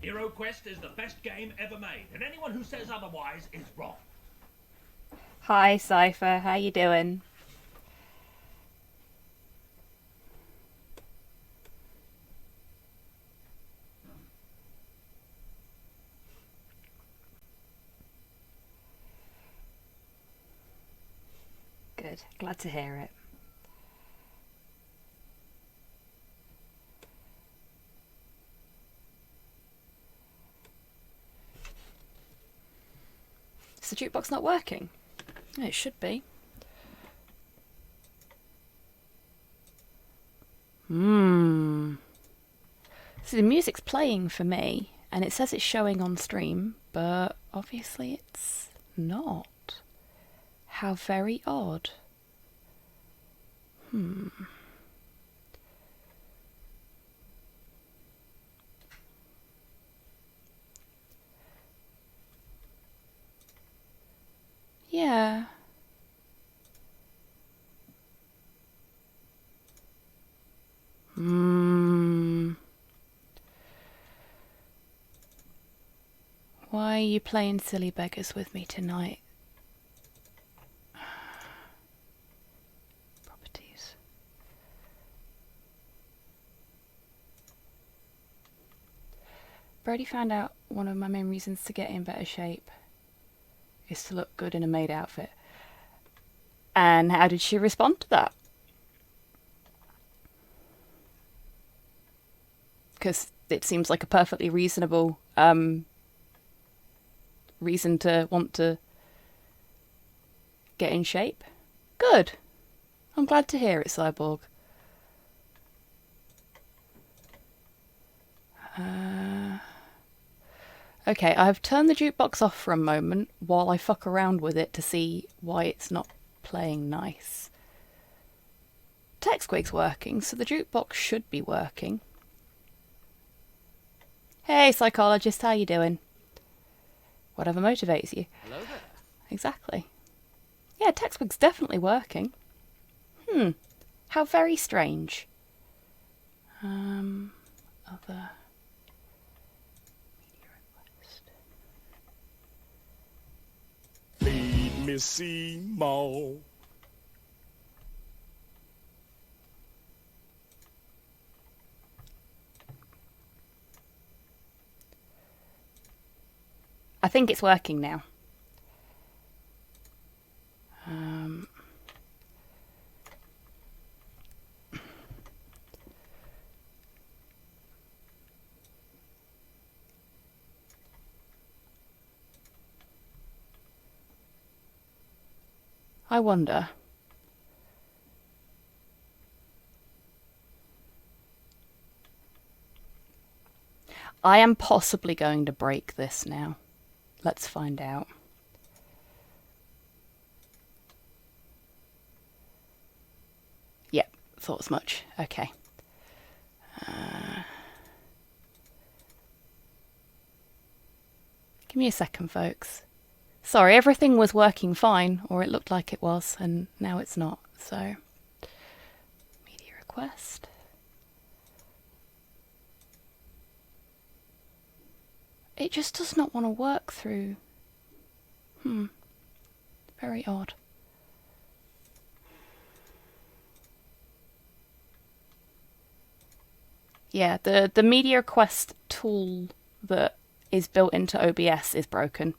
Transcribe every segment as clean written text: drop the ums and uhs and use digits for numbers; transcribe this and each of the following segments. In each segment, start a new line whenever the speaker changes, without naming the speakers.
Hero Quest is the best game ever made, and anyone who says otherwise is wrong.
Hi, Cypher. How you doing? Good. Glad to hear it. Is the jukebox not working? It should be. So the music's playing for me, and it says it's showing on stream, but obviously it's not. How very odd. Yeah. Why are you playing silly beggars with me tonight? Properties. Brody found out one of my main reasons to get in better shape is to look good in a maid outfit. And how did she respond to that? Because it seems like a perfectly reasonable reason to want to get in shape. Good. I'm glad to hear it, Cyborg. Okay, I've turned the jukebox off for a moment while I fuck around with it to see why it's not playing nice. TechSquig's working, so the jukebox should be working. Hey, psychologist, how you doing? Whatever motivates you.
Hello there.
Exactly. Yeah, TechSquig's definitely working. How very strange. Other media request.
Feed me Seymour.
I think it's working now. I wonder. I am possibly going to break this now. Let's find out. Yep, thought as much. Okay. Give me a second, folks. Sorry, everything was working fine, or it looked like it was, and now it's not. So, media request. It just does not want to work through. Very odd. Yeah, the media request tool that is built into OBS is broken.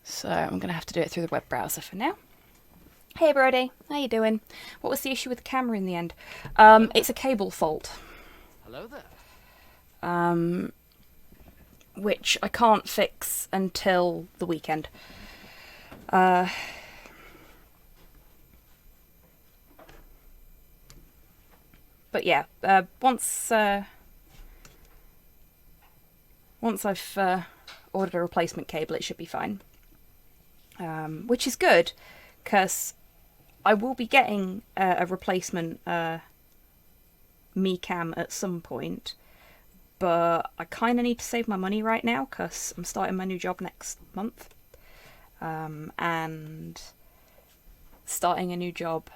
So I'm going to have to do it through the web browser for now. Hey Brody, how you doing? What was the issue with the camera in the end? It's a cable fault,
Hello there.
which I can't fix until the weekend. But yeah, once I've ordered a replacement cable, it should be fine. Which is good, because I will be getting a replacement Mi Cam at some point, but I kind of need to save my money right now because I'm starting my new job next month. And starting a new job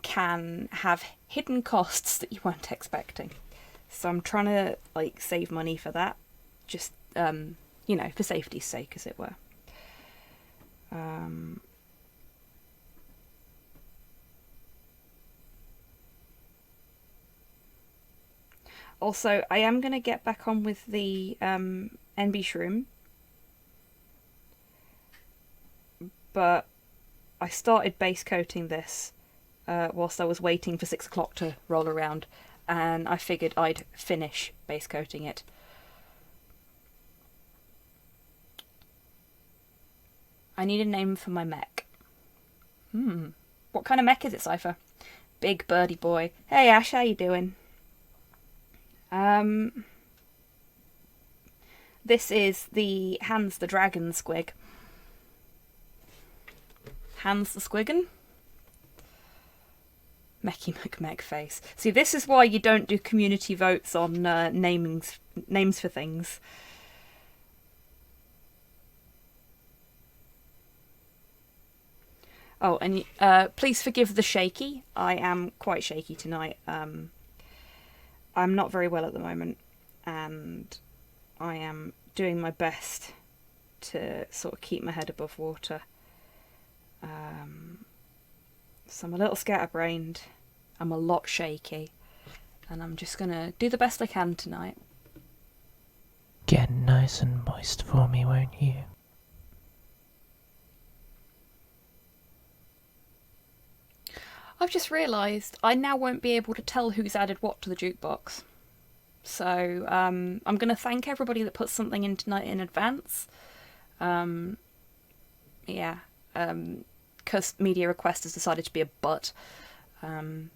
can have hidden costs that you weren't expecting. So I'm trying to like save money for that, just you know, for safety's sake, as it were. Also, I am going to get back on with the NB Shroom, but I started base coating this whilst I was waiting for 6 o'clock to roll around, and I figured I'd finish base coating it. I need a name for my mech. What kind of mech is it, Cypher? Big birdie boy. Hey Ash, how you doing? This is the Hans the Dragon squig. Hans the Squiggan? Mecky McMeg face. See, this is why you don't do community votes on names for things. Oh, and please forgive the shaky. I am quite shaky tonight. I'm not very well at the moment, and I am doing my best to sort of keep my head above water. So I'm a little scatterbrained, I'm a lot shaky, and I'm just gonna do the best I can tonight.
Get nice and moist for me, won't you?
I've just realised I now won't be able to tell who's added what to the jukebox. So I'm going to thank everybody that put something in tonight in advance. Yeah, because Media Request has decided to be a butt. Did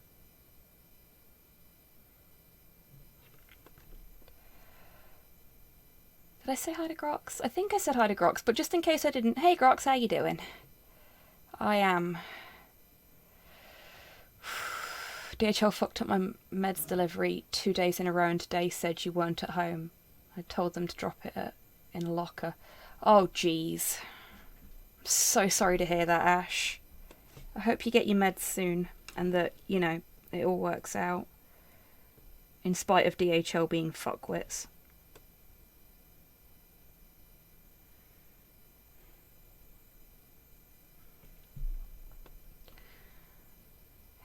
I say hi to Grox? I think I said hi to Grox, but just in case I didn't, hey Grox, how you doing? I am. DHL fucked up my meds delivery 2 days in a row, and today said you weren't at home. I told them to drop it in a locker. Oh, jeez. I'm so sorry to hear that, Ash. I hope you get your meds soon, and that, you know, it all works out. In spite of DHL being fuckwits.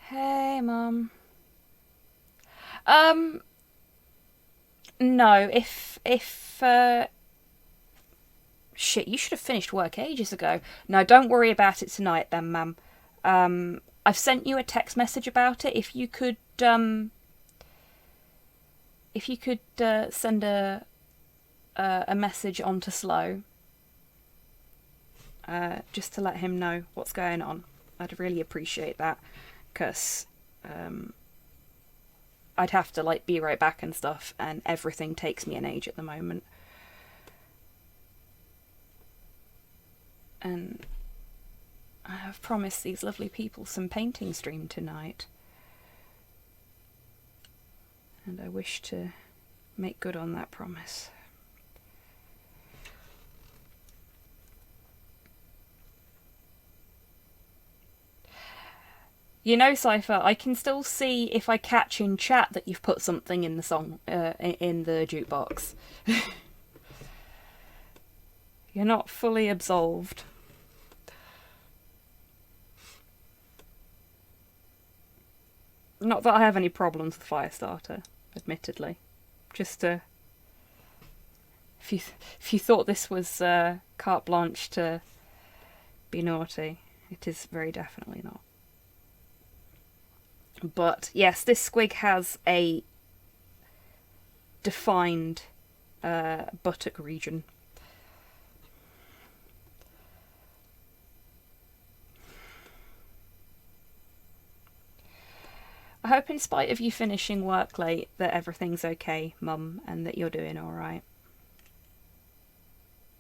Hey, Mum. No, if shit, you should have finished work ages ago. No, don't worry about it tonight then, Mum. I've sent you a text message about it. If you could send a message on to Slow, just to let him know what's going on, I'd really appreciate that. Because I'd have to like be right back and stuff, and everything takes me an age at the moment. And I have promised these lovely people some painting stream tonight, and I wish to make good on that promise. You know, Cypher, I can still see if I catch in chat that you've put something in the song, in the jukebox. You're not fully absolved. Not that I have any problems with Firestarter, admittedly. Just, if you thought this was carte blanche to be naughty, it is very definitely not. But yes, this squig has a defined buttock region. I hope in spite of you finishing work late that everything's okay, Mum, and that you're doing alright.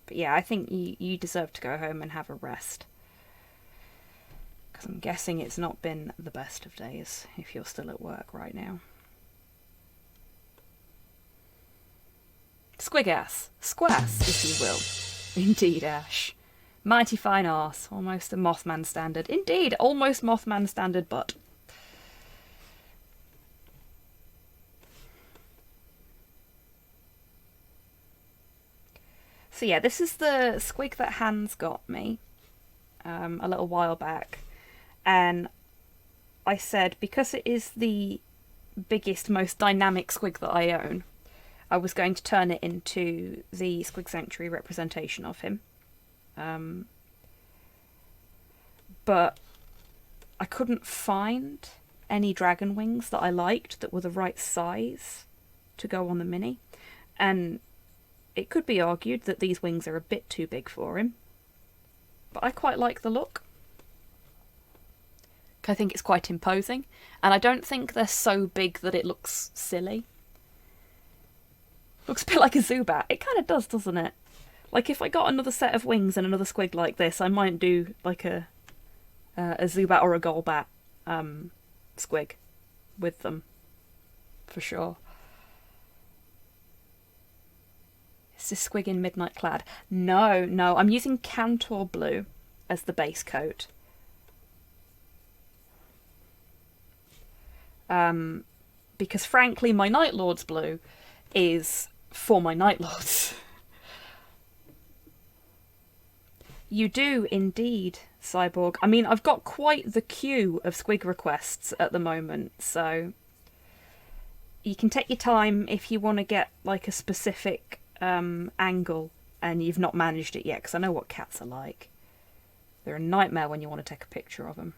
But yeah, I think you deserve to go home and have a rest. I'm guessing it's not been the best of days if you're still at work right now. Squigass. Squass, if you will. Indeed, Ash. Mighty fine arse. Almost a Mothman standard. Indeed, almost Mothman standard butt. So yeah, this is the squig that Hans got me a little while back. And I said, because it is the biggest, most dynamic squig that I own, I was going to turn it into the Squig Sanctuary representation of him. But I couldn't find any dragon wings that I liked that were the right size to go on the mini. And it could be argued that these wings are a bit too big for him. But I quite like the look. I think it's quite imposing. And I don't think they're so big that it looks silly. Looks a bit like a Zubat. It kind of does, doesn't it? Like, if I got another set of wings and another squig like this, I might do, like, a Zubat or a Golbat squig with them. For sure. Is this squig in Midnight Clad? No, I'm using Cantor Blue as the base coat. Because frankly, my Night Lord's blue is for my Night Lords. You do indeed, Cyborg. I mean, I've got quite the queue of squig requests at the moment, so you can take your time if you want to get like a specific angle and you've not managed it yet, because I know what cats are like. They're a nightmare when you want to take a picture of them.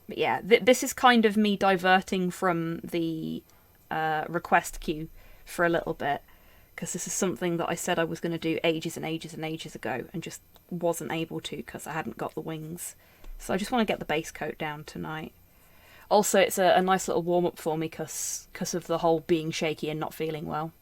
But yeah, this is kind of me diverting from the request queue for a little bit, because this is something that I said I was going to do ages and ages and ages ago and just wasn't able to because I hadn't got the wings. So I just want to get the base coat down tonight. Also, it's a nice little warm-up for me because of the whole being shaky and not feeling well.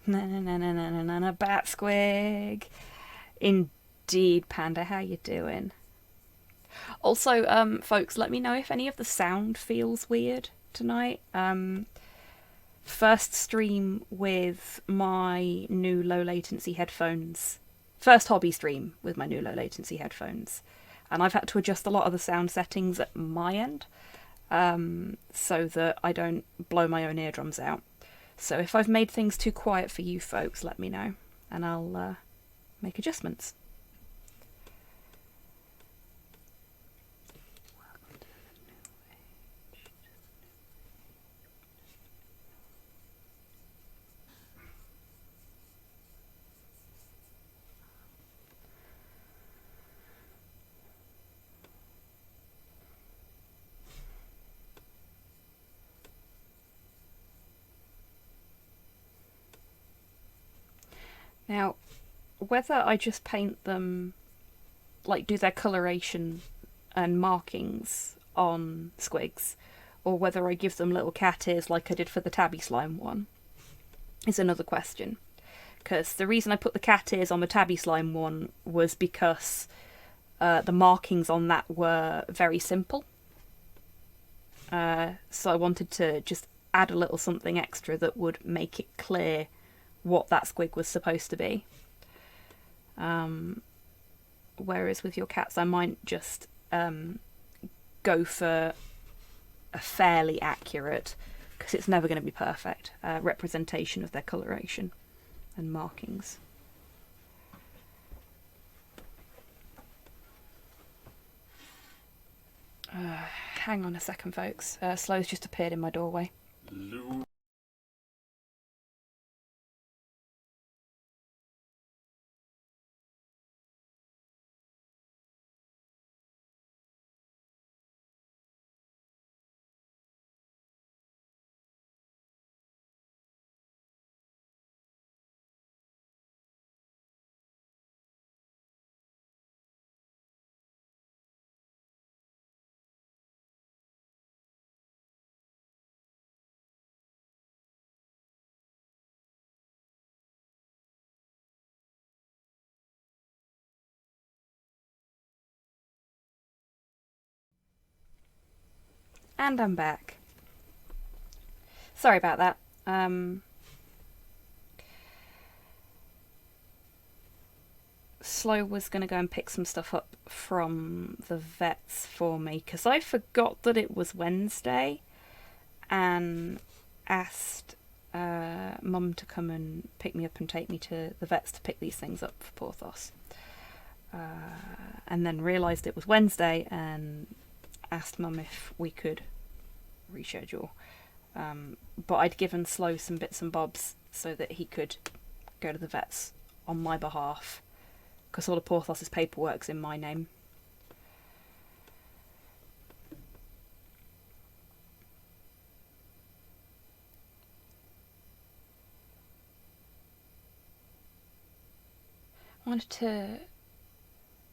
Na bat squig. Indeed, Panda, how you doing? Also, folks, let me know if any of the sound feels weird tonight. First stream with my new low latency headphones. First hobby stream with my new low latency headphones. And I've had to adjust a lot of the sound settings at my end so that I don't blow my own eardrums out. So if I've made things too quiet for you folks, let me know, and I'll make adjustments. Now, whether I just paint them, like do their coloration and markings on squigs, or whether I give them little cat ears like I did for the Tabby Slime one, is another question. Because the reason I put the cat ears on the Tabby Slime one was because the markings on that were very simple. So I wanted to just add a little something extra that would make it clear what that squig was supposed to be. Whereas with your cats I might just go for a fairly accurate, because it's never going to be perfect, representation of their coloration and markings. Hang on a second, folks. Slow's just appeared in my doorway. And I'm back. Sorry about that. Slow was going to go and pick some stuff up from the vets for me because I forgot that it was Wednesday and asked Mum to come and pick me up and take me to the vets to pick these things up for Porthos. And then realised it was Wednesday and asked Mum if we could reschedule. But I'd given Slow some bits and bobs so that he could go to the vets on my behalf, because all of Porthos's paperwork's in my name. I wanted to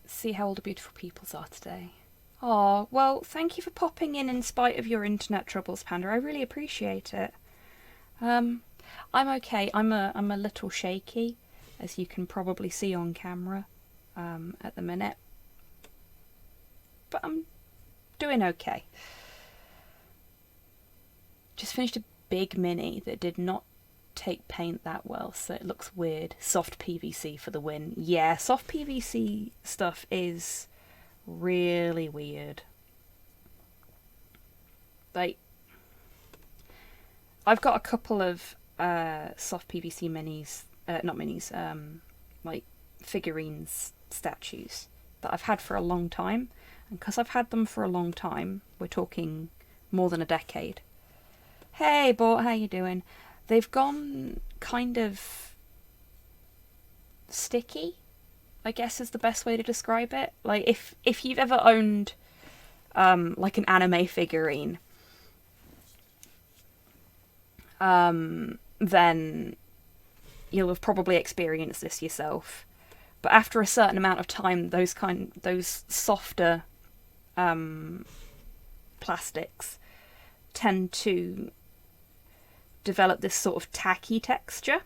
see how all the beautiful peoples are today. Oh, well, thank you for popping in spite of your internet troubles, Panda. I really appreciate it. I'm okay. I'm a little shaky, as you can probably see on camera at the minute. But I'm doing okay. Just finished a big mini that did not take paint that well, so it looks weird. Soft PVC for the win. Yeah, soft PVC stuff is really weird. Like, I've got a couple of soft PVC minis, not minis, like figurines, statues that I've had for a long time, and because I've had them for a long time, we're talking more than a decade. Hey, Bort, how you doing? They've gone kind of sticky, I guess is the best way to describe it. Like, if you've ever owned like an anime figurine, then you'll have probably experienced this yourself. But after a certain amount of time, those softer plastics tend to develop this sort of tacky texture.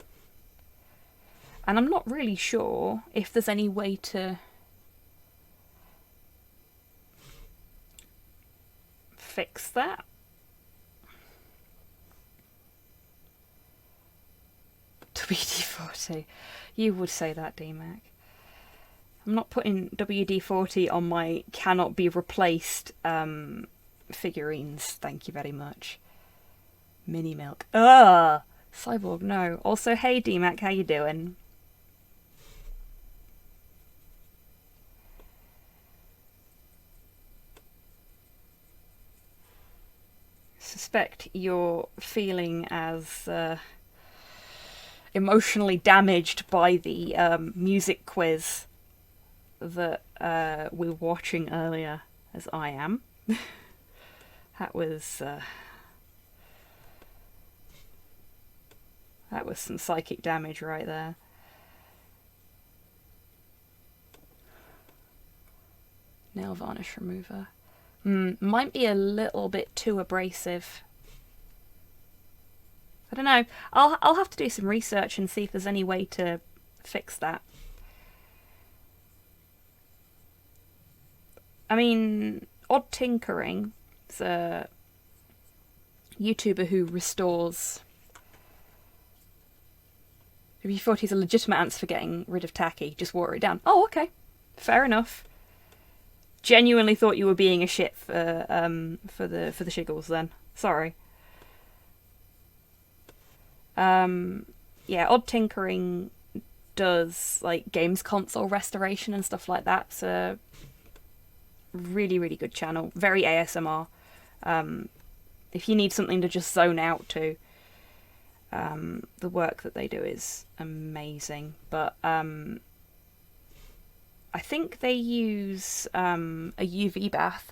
And I'm not really sure if there's any way to fix that. WD-40. You would say that, DMAC. I'm not putting WD-40 on my cannot be replaced figurines. Thank you very much. Mini Milk. Ugh! Cyborg, no. Also, hey DMAC, how you doing? Suspect you're feeling as emotionally damaged by the music quiz that we were watching earlier as I am. That was some psychic damage right there. Nail varnish remover. Might be a little bit too abrasive. I don't know. I'll have to do some research and see if there's any way to fix that. I mean, Odd Tinkering is a YouTuber who restores. WD-40 is a legitimate answer for getting rid of tacky. Just water it down. Oh, okay. Fair enough. Genuinely thought you were being a shit for the shiggles then. Sorry. Yeah, Odd Tinkering does like games console restoration and stuff like that. It's a really, really good channel. Very ASMR. If you need something to just zone out to, the work that they do is amazing. But I think they use a UV bath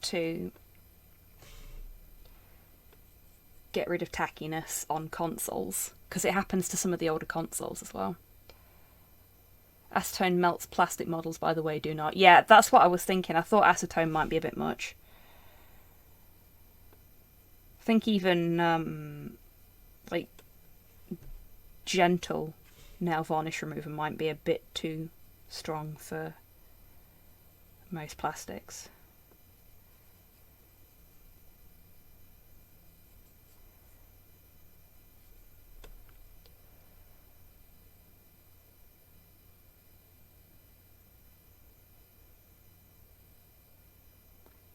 to get rid of tackiness on consoles, because it happens to some of the older consoles as well. Acetone melts plastic models, by the way, do not. Yeah, that's what I was thinking. I thought acetone might be a bit much. I think even like gentle nail varnish remover might be a bit too strong for most plastics.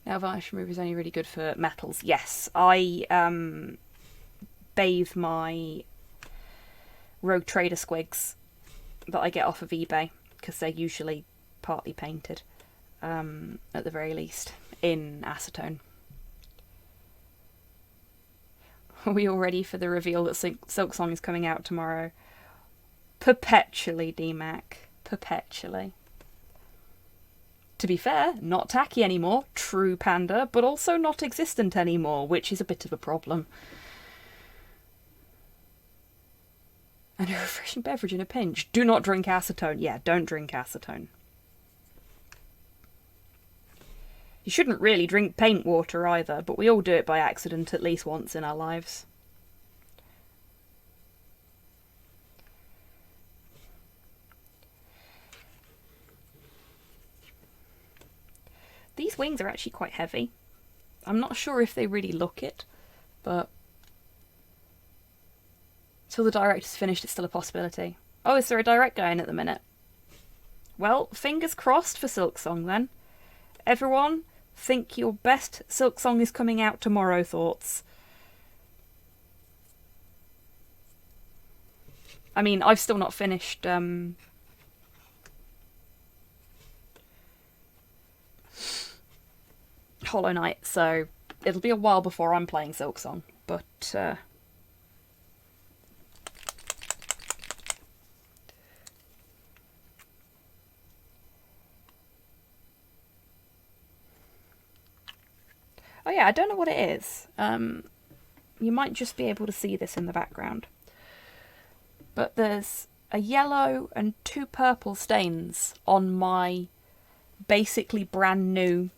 Now varnish remover is only really good for metals. Yes, I bathe my Rogue Trader squigs that I get off of eBay, because they're usually partly painted, at the very least, in acetone. Are we all ready for the reveal that Silksong is coming out tomorrow? Perpetually, DMAC. Perpetually. To be fair, not tacky anymore, true panda, but also not existent anymore, which is a bit of a problem. And a refreshing beverage in a pinch. Do not drink acetone. Yeah, don't drink acetone. You shouldn't really drink paint water either, but we all do it by accident at least once in our lives. These wings are actually quite heavy. I'm not sure if they really look it, but till the direct is finished, it's still a possibility. Oh, is there a direct going at the minute? Well, fingers crossed for Silksong then. Everyone, think your best Silksong is coming out tomorrow thoughts. I mean, I've still not finished Hollow Knight, so it'll be a while before I'm playing Silksong, but oh yeah, I don't know what it is. You might just be able to see this in the background. But there's a yellow and 2 purple stains on my basically brand new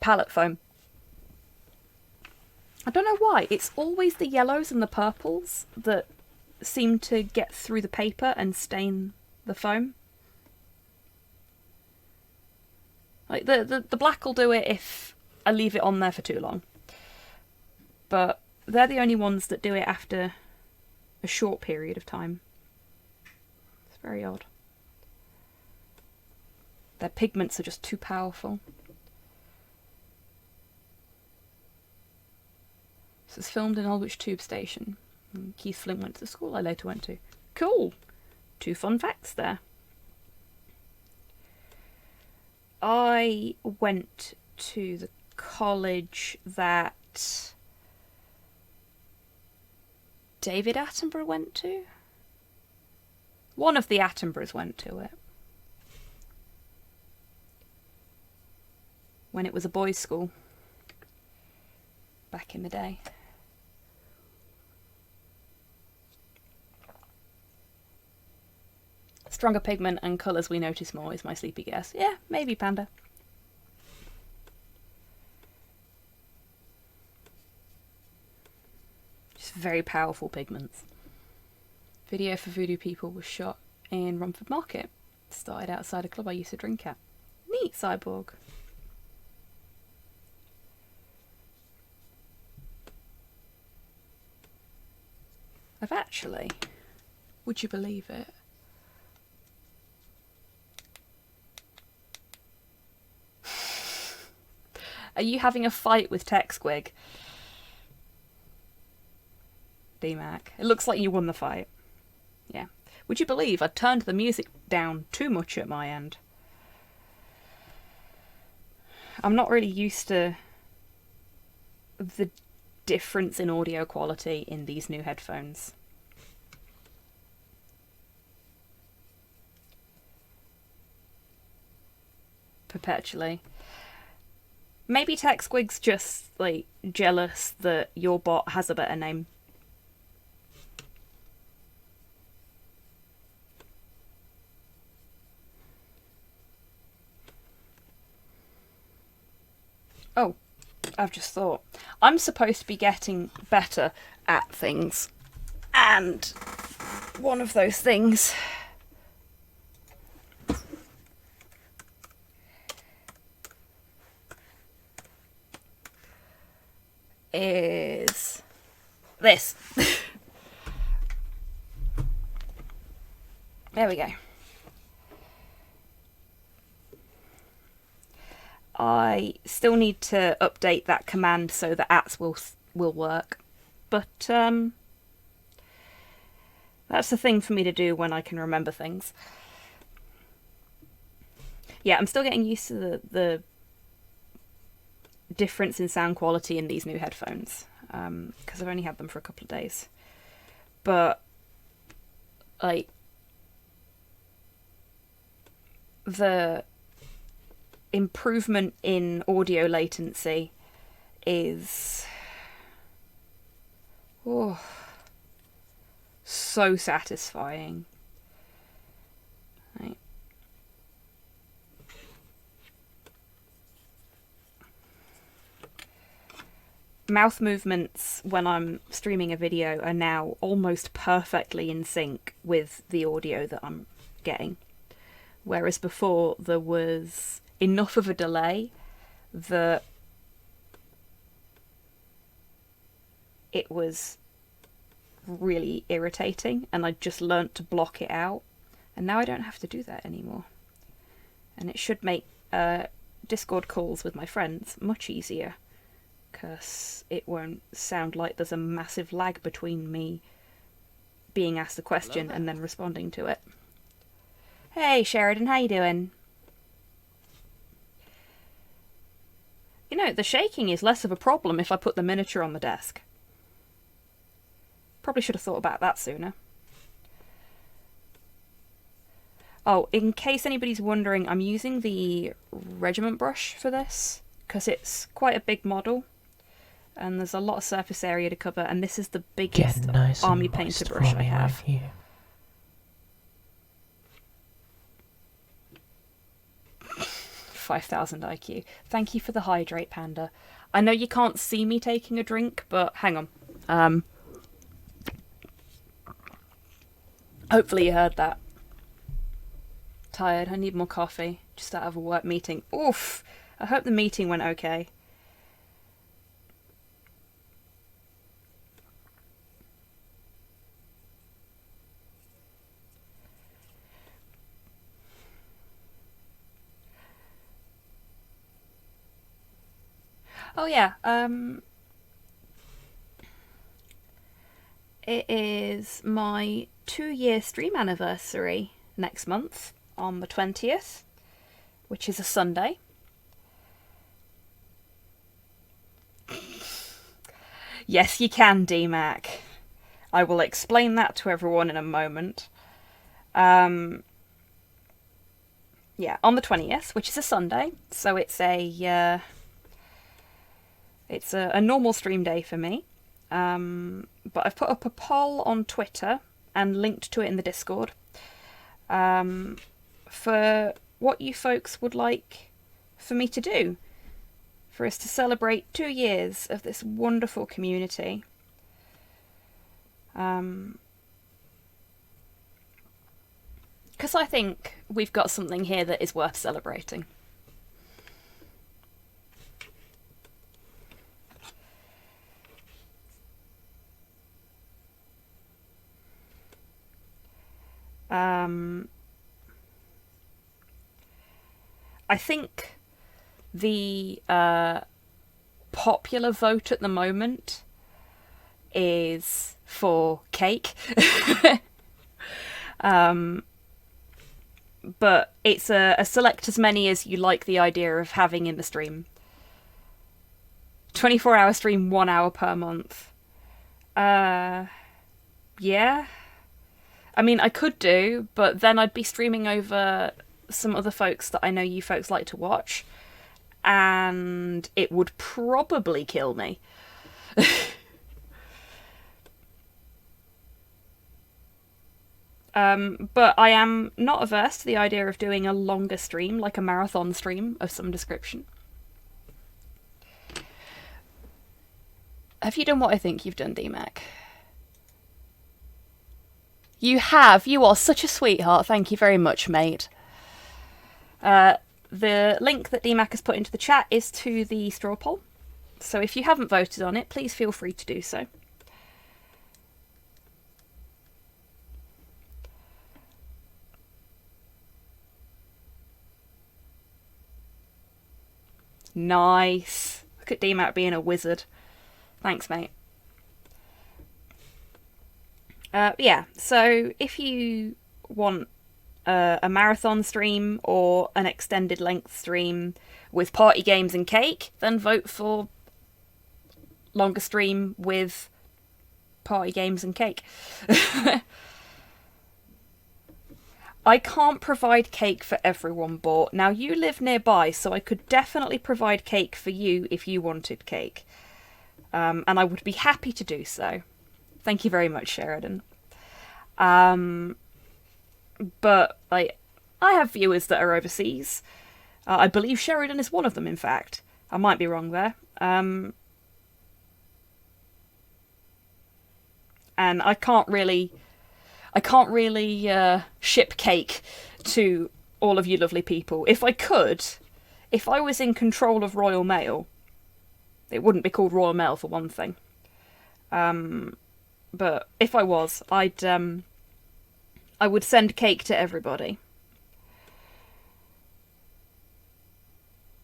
palette foam. I don't know why. It's always the yellows and the purples that seem to get through the paper and stain the foam. Like the black will do it if I leave it on there for too long. But they're the only ones that do it after a short period of time. It's very odd. Their pigments are just too powerful. This was filmed in Aldwych Tube Station. Keith Flint went to the school I later went to. Cool! 2 fun facts there. I went to the college that David Attenborough went to? One of the Attenboroughs went to it. When it was a boys' school. Back in the day. Stronger pigment and colours we notice more is my sleepy guess. Yeah, maybe, Panda. Just very powerful pigments. Video for Voodoo People was shot in Romford Market. Started outside a club I used to drink at. Neat, Cyborg. I've actually, would you believe it? Are you having a fight with TechSquig? DMAC. It looks like you won the fight. Yeah. Would you believe I turned the music down too much at my end? I'm not really used to the difference in audio quality in these new headphones. Perpetually. Maybe TechSquig's just, like, jealous that your bot has a better name. Oh, I've just thought. I'm supposed to be getting better at things. And one of those things is this. There we go. I still need to update that command so the ats will work. But that's the thing for me to do when I can remember things. Yeah, I'm still getting used to the difference in sound quality in these new headphones, because I've only had them for a couple of days. But like the improvement in audio latency is so satisfying. Right. Mouth movements when I'm streaming a video are now almost perfectly in sync with the audio that I'm getting. Whereas before there was enough of a delay that it was really irritating, and I just learnt to block it out. And now I don't have to do that anymore. And it should make Discord calls with my friends much easier, because it won't sound like there's a massive lag between me being asked a question and then responding to it. Hey Sheridan, how you doing? You know, the shaking is less of a problem if I put the miniature on the desk. Probably should have thought about that sooner. Oh, in case anybody's wondering, I'm using the Regiment brush for this, because it's quite a big model, and there's a lot of surface area to cover, and this is the biggest army painter brush I have. 5,000 IQ. Thank you for the hydrate, Panda. I know you can't see me taking a drink, but hang on. Hopefully you heard that. Tired, I need more coffee. Just out of a work meeting. Oof! I hope the meeting went okay. Oh yeah, it is my 2-year stream anniversary next month on the 20th, which is a Sunday. Yes, you can, DMAC. I will explain that to everyone in a moment. Yeah, on the 20th, which is a Sunday, so it's a normal stream day for me. But I've put up a poll on Twitter and linked to it in the Discord for what you folks would like for me to do for us to celebrate 2 years of this wonderful community. Because I think we've got something here that is worth celebrating. I think the popular vote at the moment is for cake. But it's a select as many as you like the idea of having in the stream. 24-hour stream, 1 hour per month. Yeah. I mean, I could do, but then I'd be streaming over some other folks that I know you folks like to watch, and it would probably kill me. But I am not averse to the idea of doing a longer stream, like a marathon stream of some description. Have you done what I think you've done, DMAC? You have. You are such a sweetheart. Thank you very much, mate. The link that DMAC has put into the chat is to the straw poll. So if you haven't voted on it, please feel free to do so. Nice. Look at DMAT being a wizard. Thanks, mate. Yeah, so if you want a marathon stream or an extended length stream with party games and cake, then vote for longer stream with party games and cake. I can't provide cake for everyone, Bort. Now, you live nearby, so I could definitely provide cake for you if you wanted cake. And I would be happy to do so. Thank you very much, Sheridan. But, like, I have viewers that are overseas. I believe Sheridan is one of them, in fact. I might be wrong there. And I can't really ship cake to all of you lovely people. If I could, if I was in control of Royal Mail, it wouldn't be called Royal Mail for one thing. But if I was, I would send cake to everybody.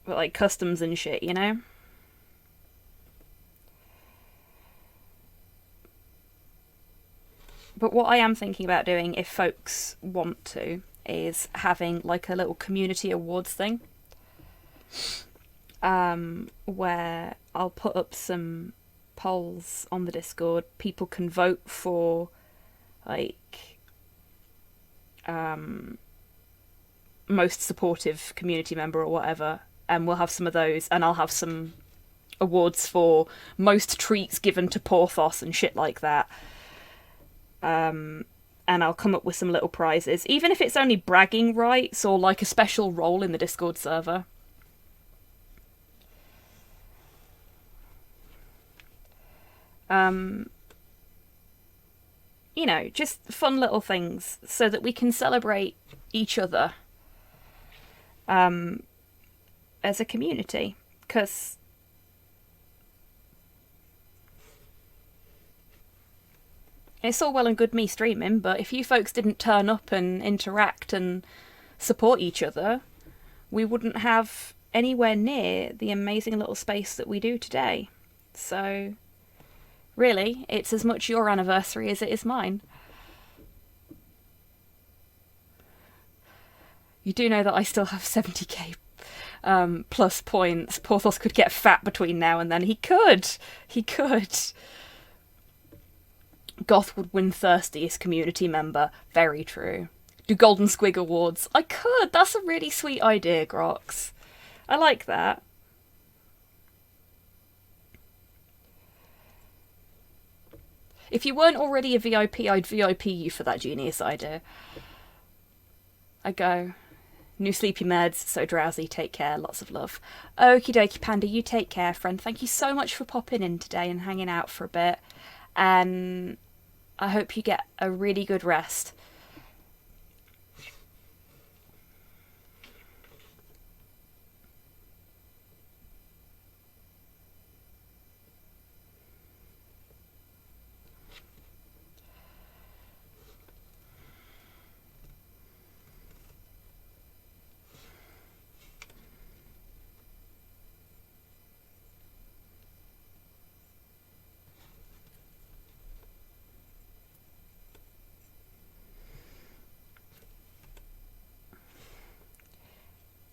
But like customs and shit, you know? But what I am thinking about doing, if folks want to, is having like a little community awards thing. Where I'll put up some polls on the Discord. People can vote for like most supportive community member or whatever, and we'll have some of those, and I'll have some awards for most treats given to Porthos and shit like that. And I'll come up with some little prizes, even if it's only bragging rights or like a special role in the Discord server. You know, just fun little things so that we can celebrate each other as a community, because it's all well and good me streaming, but if you folks didn't turn up and interact and support each other, we wouldn't have anywhere near the amazing little space that we do today. So, really, it's as much your anniversary as it is mine. You do know that I still have 70k plus points. Porthos could get fat between now and then. He could! He could! Goth would win thirstiest community member. Very true. Do Golden Squig Awards. I could! That's a really sweet idea, Grox. I like that. If you weren't already a VIP, I'd VIP you for that genius idea. I go. New sleepy meds, so drowsy, take care, lots of love. Okie dokie, Panda, you take care, friend. Thank you so much for popping in today and hanging out for a bit. And I hope you get a really good rest.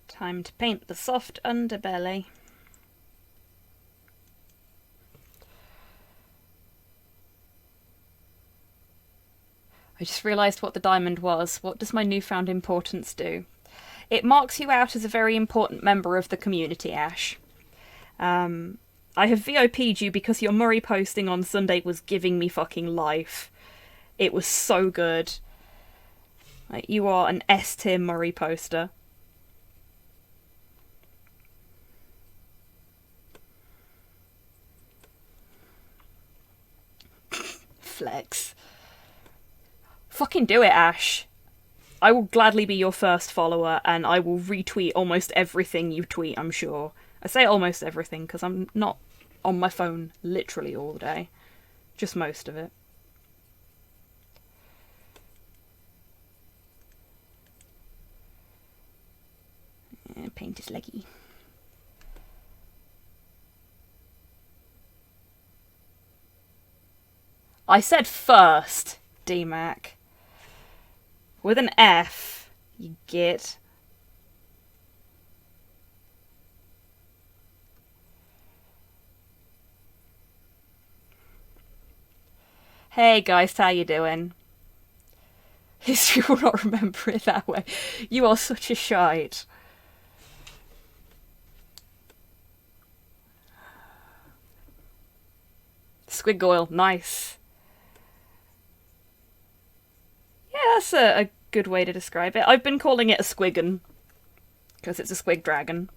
Time to paint the soft underbelly. I just realised what the diamond was. What does my newfound importance do? It marks you out as a very important member of the community, Ash. I have VIP'd you because your Murray posting on Sunday was giving me fucking life. It was so good. Like, you are an S-tier Murray poster. Flex. Fucking do it, Ash. I will gladly be your first follower, and I will retweet almost everything you tweet, I'm sure. I say almost everything because I'm not on my phone literally all day. Just most of it. Paint is leggy. I said first, DMAC. With an F, you git. Hey guys, how you doing? History will not remember it that way. You are such a shite. Squig oil, nice. Yeah, that's a good way to describe it. I've been calling it a squiggon, because it's a squig dragon.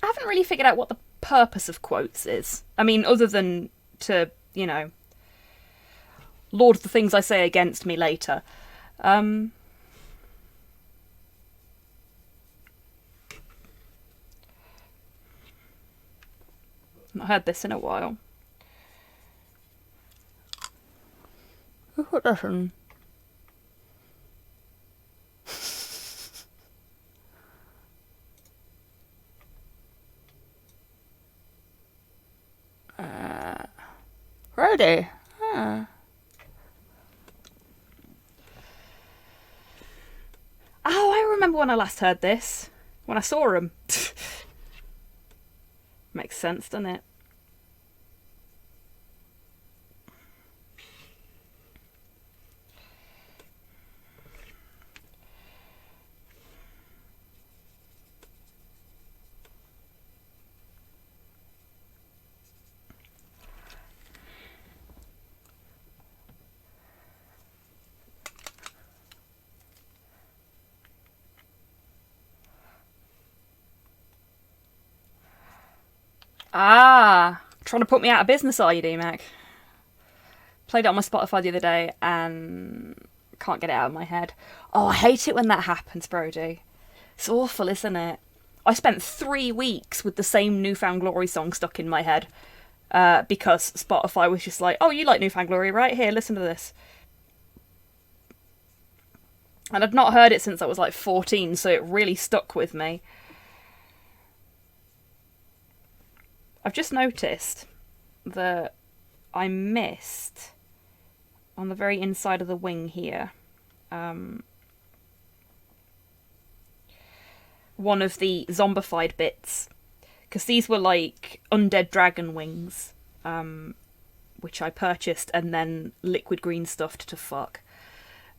I haven't really figured out what the purpose of quotes is. I mean, other than to, you know, laud the things I say against me later. Not heard this in a while. What doesn't? Ready? Huh. Oh, I remember when I last heard this. When I saw him. Makes sense, doesn't it? Ah, trying to put me out of business, are you, DMAC? Played it on my Spotify the other day and can't get it out of my head. Oh, I hate it when that happens, Brody. It's awful, isn't it? I spent 3 weeks with the same New Found Glory song stuck in my head because Spotify was just like, oh, you like New Found Glory, right? Here, listen to this. And I'd not heard it since I was like 14, so it really stuck with me. I've just noticed that I missed on the very inside of the wing here one of the zombified bits, because these were like undead dragon wings, which I purchased and then liquid green stuffed to fuck,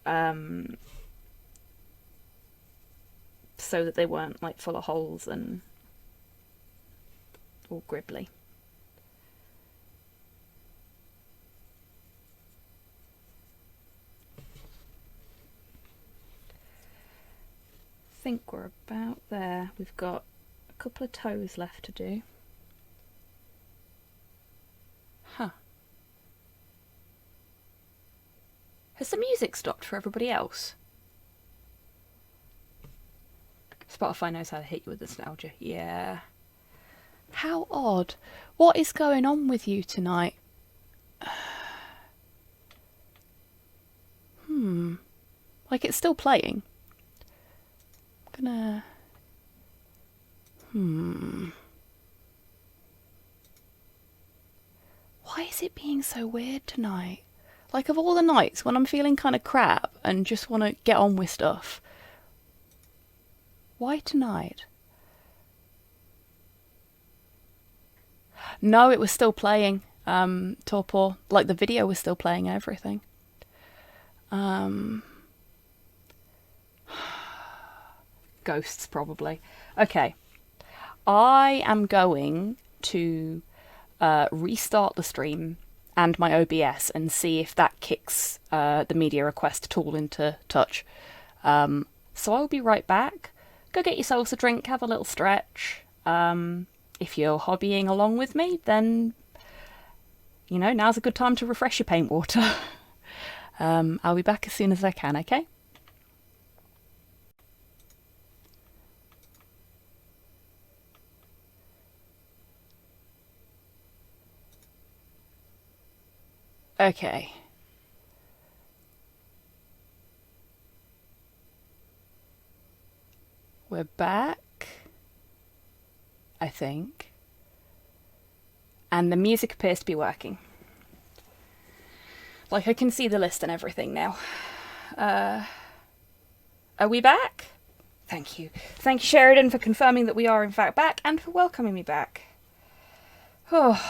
so that they weren't like full of holes and all gribbly. I think we're about there. We've got a couple of toes left to do. Huh. Has the music stopped for everybody else? Spotify knows how to hit you with nostalgia. Yeah. How odd. What is going on with you tonight? Like it's still playing. I'm gonna... Why is it being so weird tonight? Like, of all the nights when I'm feeling kind of crap and just want to get on with stuff, why tonight? No, it was still playing, Torpor. Like, the video was still playing everything. Ghosts, probably. Okay. I am going to restart the stream and my OBS and see if that kicks the media request tool into touch. So I'll be right back. Go get yourselves a drink, have a little stretch. If you're hobbying along with me, then, you know, now's a good time to refresh your paint water. I'll be back as soon as I can, okay? Okay. We're back. I think. And the music appears to be working. Like, I can see the list and everything now. Are we back? Thank you. Thank you, Sheridan, for confirming that we are in fact back and for welcoming me back. Oh,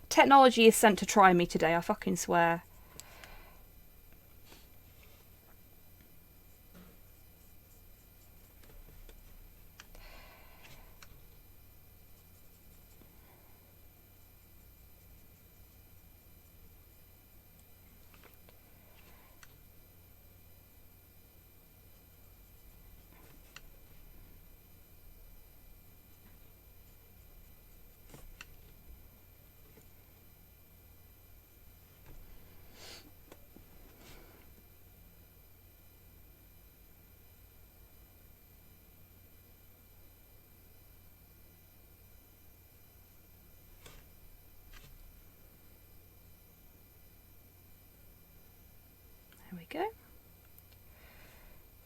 technology is sent to try me today, I fucking swear. There we go. I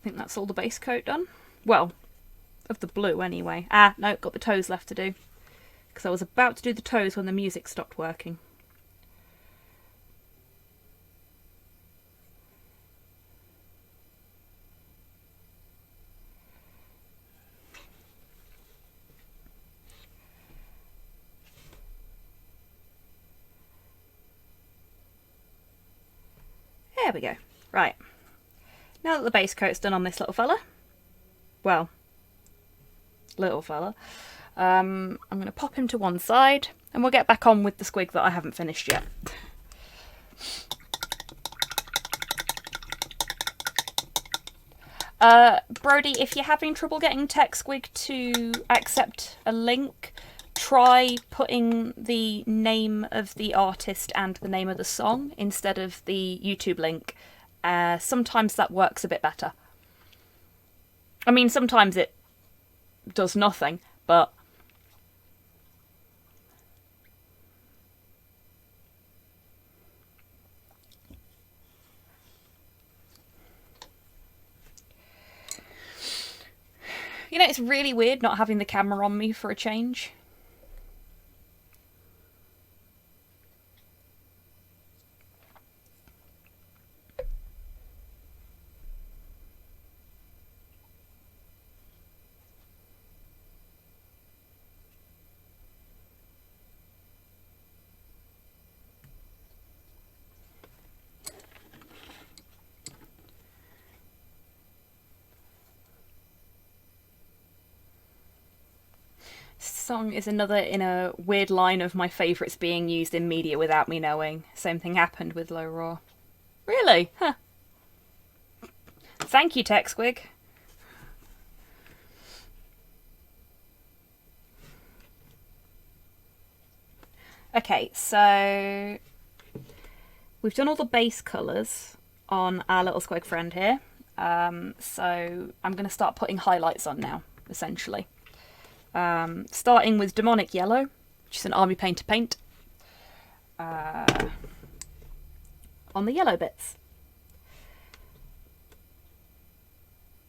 think that's all the base coat done. Well, of the blue anyway. Ah, no, got the toes left to do. Because I was about to do the toes when the music stopped working. There we go. Right. Now that the base coat's done on this little fella, well, little fella, I'm going to pop him to one side and we'll get back on with the squig that I haven't finished yet. Brody, if you're having trouble getting TechSquig to accept a link, try putting the name of the artist and the name of the song instead of the YouTube link. Sometimes that works a bit better. I mean, sometimes it does nothing, but... You know, it's really weird not having the camera on me for a change. Song is another in a weird line of my favourites being used in media without me knowing. Same thing happened with Low Raw. Really? Huh. Thank you, TechSquig. Okay, so we've done all the base colours on our little squig friend here. So I'm going to start putting highlights on now, essentially. Starting with Demonic Yellow, which is an army painter paint, on the yellow bits.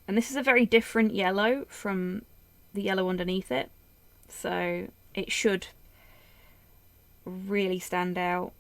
And this is a very different yellow from the yellow underneath it, so it should really stand out.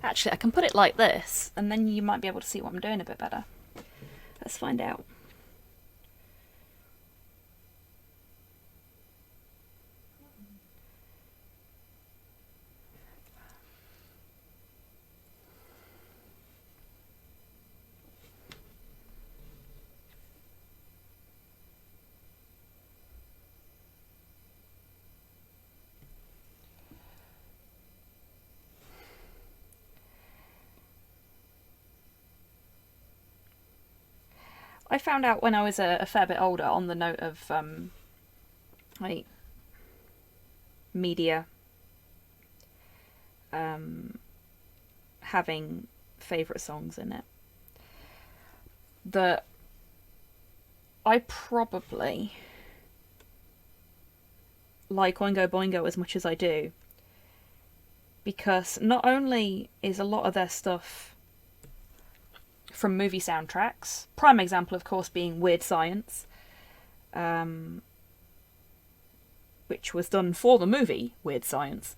Actually, I can put it like this, and then you might be able to see what I'm doing a bit better. Let's find out. I found out when I was a fair bit older, on the note of like media having favourite songs in it, that I probably like Oingo Boingo as much as I do, because not only is a lot of their stuff from movie soundtracks, prime example of course being Weird Science, which was done for the movie Weird Science,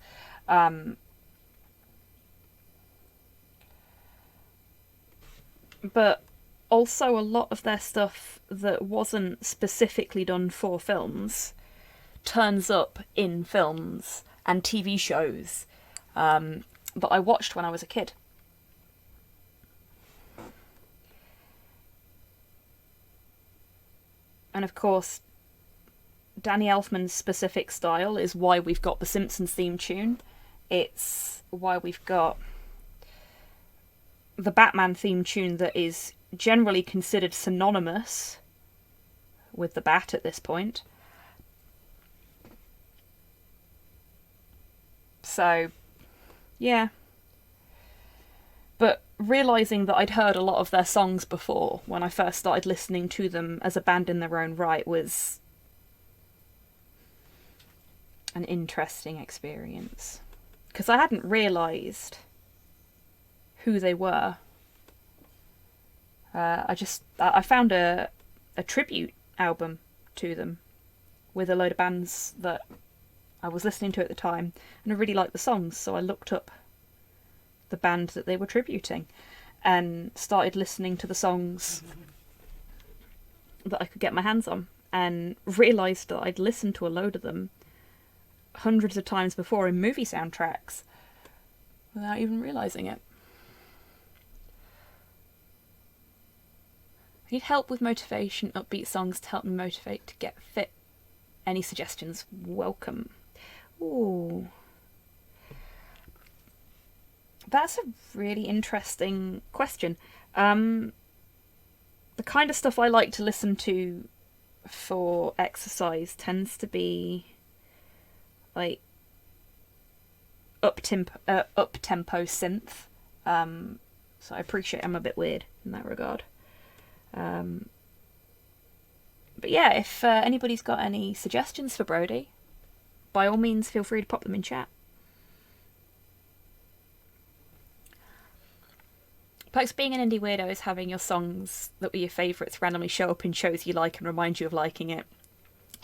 but also a lot of their stuff that wasn't specifically done for films turns up in films and TV shows that I watched when I was a kid. And of course, Danny Elfman's specific style is why we've got the Simpsons theme tune. It's why we've got the Batman theme tune that is generally considered synonymous with the Bat at this point. So, yeah. But realising that I'd heard a lot of their songs before when I first started listening to them as a band in their own right was an interesting experience. Because I hadn't realised who they were. I found a tribute album to them with a load of bands that I was listening to at the time, and I really liked the songs, so I looked up the band that they were tributing and started listening to the songs that I could get my hands on, and realised that I'd listened to a load of them hundreds of times before in movie soundtracks without even realising it. I need help with motivation, upbeat songs to help me motivate to get fit. Any suggestions? Welcome. Ooh. That's a really interesting question. The kind of stuff I like to listen to for exercise tends to be like up-tempo synth. So I appreciate I'm a bit weird in that regard. But yeah, if anybody's got any suggestions for Brody, by all means feel free to pop them in chat. Perks being an indie weirdo is having your songs that were your favourites randomly show up in shows you like and remind you of liking it.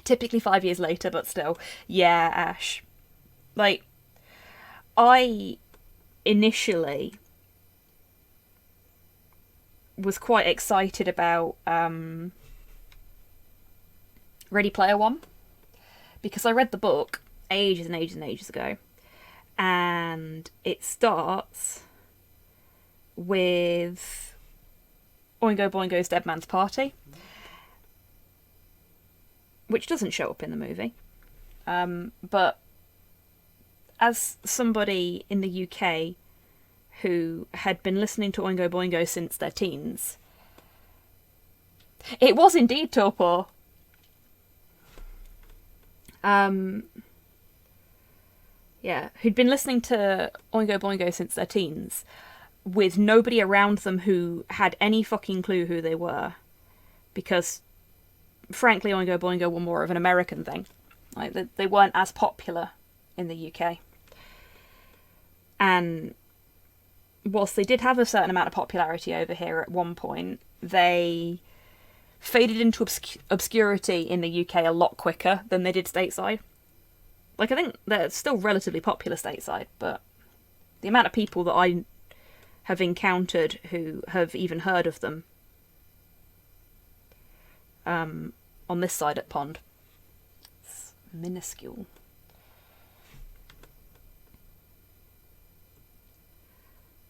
Typically 5 years later, but still. Yeah, Ash. Like, I initially was quite excited about Ready Player One, because I read the book ages and ages and ages ago, and it starts with Oingo Boingo's Dead Man's Party, which doesn't show up in the movie. But as somebody in the UK who had been listening to Oingo Boingo since their teens, it was indeed Torpor. Yeah, who'd been listening to Oingo Boingo since their teens, with nobody around them who had any fucking clue who they were, because frankly Oingo Boingo were more of an American thing. Like, they weren't as popular in the UK. And whilst they did have a certain amount of popularity over here at one point, they faded into obscurity in the UK a lot quicker than they did stateside. Like, I think they're still relatively popular stateside, but the amount of people that I have encountered who have even heard of them on this side at Pond, it's minuscule.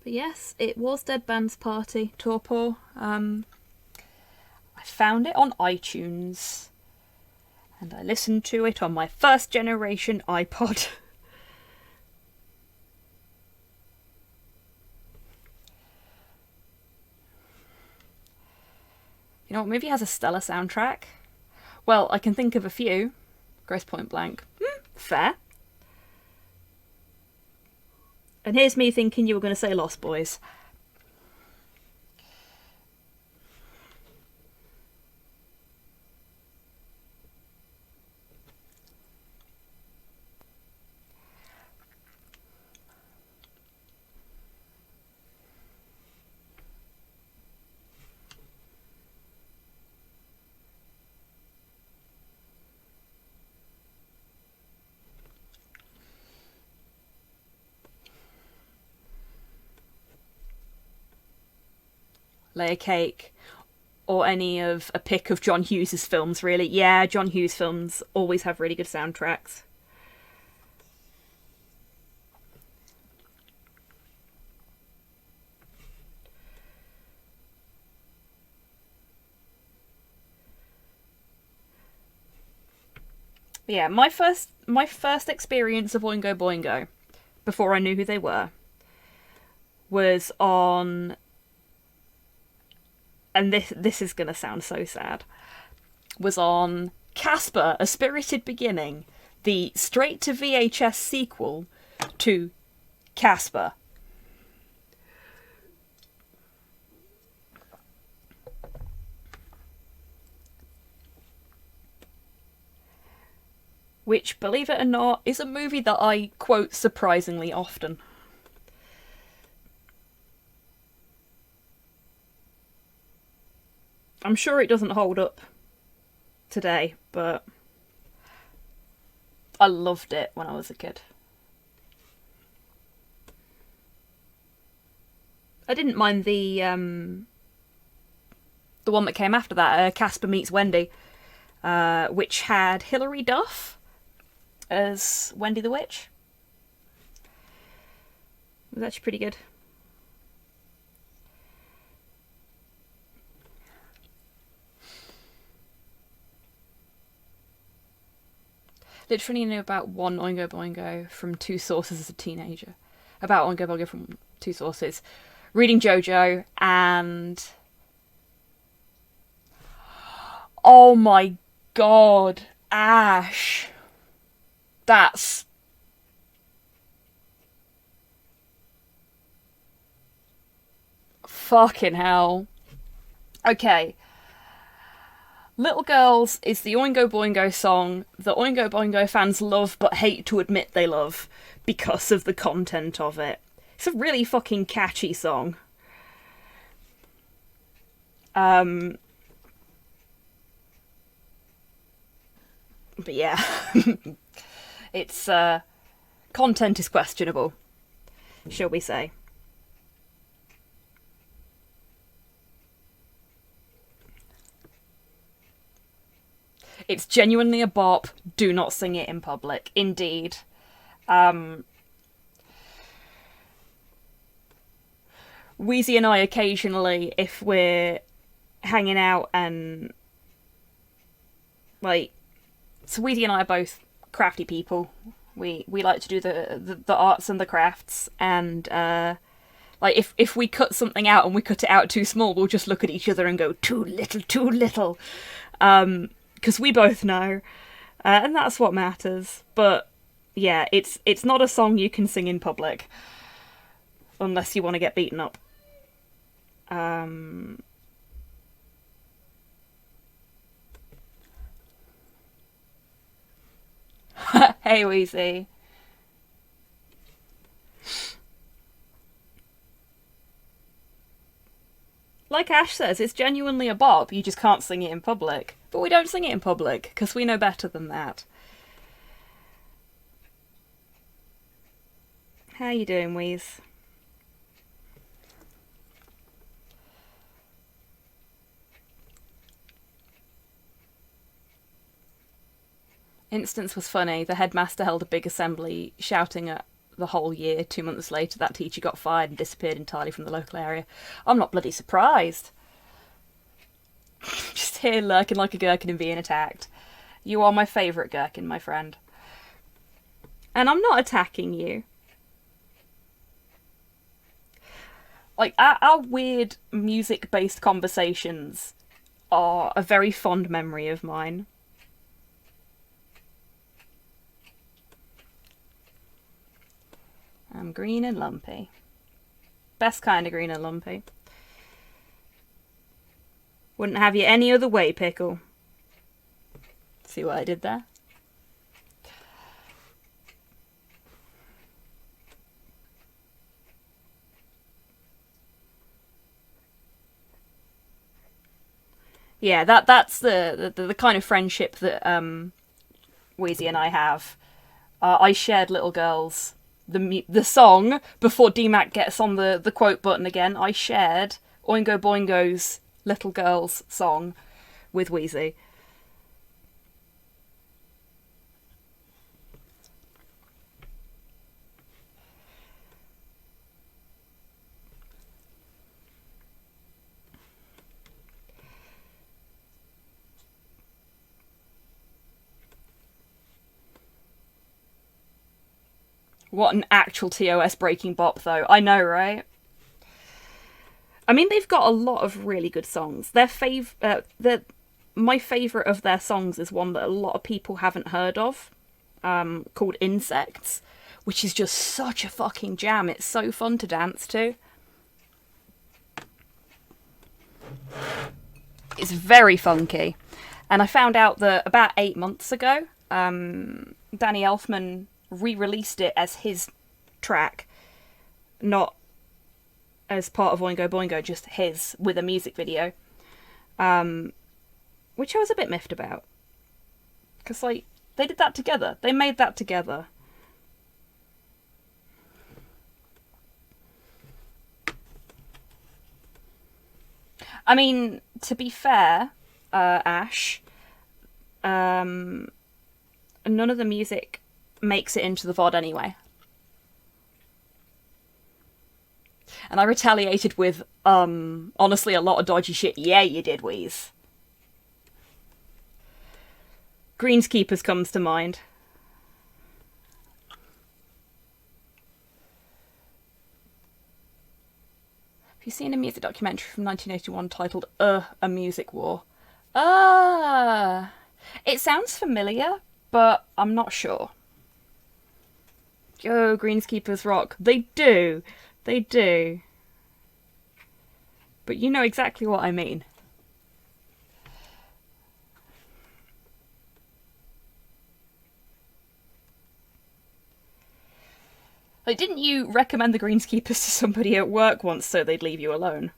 But yes, it was Dead Man's Party, Torpor. I found it on iTunes, and I listened to it on my first generation iPod. You know what movie has a stellar soundtrack? Well, I can think of a few. Grosse Pointe Blank. Fair. And here's me thinking you were going to say Lost Boys. Layer Cake, or any of a pick of John Hughes's films, really. Yeah, John Hughes films always have really good soundtracks. Yeah, my first experience of Oingo Boingo, before I knew who they were, was on, and this is gonna sound so sad, was on Casper: A Spirited Beginning, the straight to VHS sequel to Casper. Which, believe it or not, is a movie that I quote surprisingly often. I'm sure it doesn't hold up today, but I loved it when I was a kid. I didn't mind the one that came after that, Casper Meets Wendy, which had Hilary Duff as Wendy the Witch. It was actually pretty good. Literally knew about one Oingo Boingo from two sources as a teenager. About Oingo Boingo from two sources. Reading JoJo and... oh my god, Ash. That's... fucking hell. Okay. Little Girls is the Oingo Boingo song that Oingo Boingo fans love but hate to admit they love because of the content of it. It's a really fucking catchy song. But yeah. It's, content is questionable, shall we say. It's genuinely a bop. Do not sing it in public. Indeed. Wheezy and I occasionally, if we're hanging out and... like... so Wheezy and I are both crafty people. We like to do the arts and the crafts, and like if we cut something out and we cut it out too small, we'll just look at each other and go, too little. Because we both know, and that's what matters. But yeah, it's not a song you can sing in public unless you want to get beaten up. Hey, Wheezy. Like Ash says, it's genuinely a bop. You just can't sing it in public. But we don't sing it in public, because we know better than that. How you doing, Wheeze? Instance was funny. The headmaster held a big assembly, shouting at the whole year. 2 months later, that teacher got fired and disappeared entirely from the local area. I'm not bloody surprised. Just here lurking like a gherkin and being attacked. You are my favourite gherkin, my friend. And I'm not attacking you. Like, our weird music-based conversations are a very fond memory of mine. I'm green and lumpy. Best kind of green and lumpy. Wouldn't have you any other way, Pickle. See what I did there? Yeah, that's the kind of friendship that Wheezy and I have. I shared Little Girls, the song, before DMAC gets on the quote button again. I shared Oingo Boingo's Little Girls song with Wheezy. What an actual TOS breaking bop, though. I know, right? I mean, they've got a lot of really good songs. My favourite of their songs is one that a lot of people haven't heard of, called Insects, which is just such a fucking jam. It's so fun to dance to. It's very funky. And I found out that about 8 months ago, Danny Elfman re-released it as his track, not as part of Oingo Boingo, just his, with a music video, which I was a bit miffed about, because like they did that together, they made that together. I mean, to be fair, Ash, none of the music makes it into the VOD anyway. And I retaliated with, honestly, a lot of dodgy shit. Yeah, you did, Wheeze. Greenskeepers comes to mind. Have you seen a music documentary from 1981 titled A Music War? It sounds familiar, but I'm not sure. Yo, Greenskeepers rock. They do. They do. But you know exactly what I mean. Like, didn't you recommend the Greenskeepers to somebody at work once so they'd leave you alone?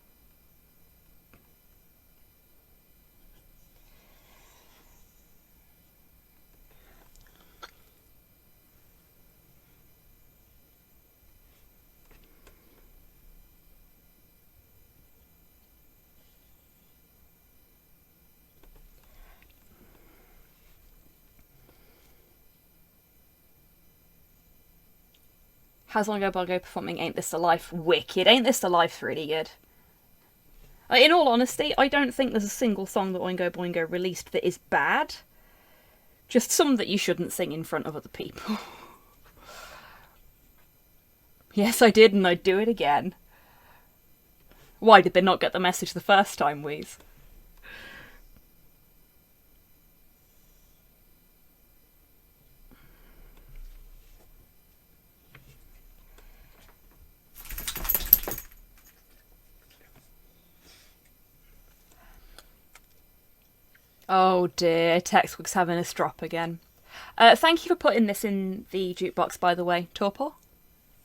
How's Oingo Boingo performing Ain't This the Life? Wicked. Ain't This the Life's really good. In all honesty, I don't think there's a single song that Oingo Boingo released that is bad. Just some that you shouldn't sing in front of other people. Yes, I did, and I'd do it again. Why did they not get the message the first time, Wheeze? Oh dear, Textbook's having a strop again. Thank you for putting this in the jukebox, by the way, Torpor.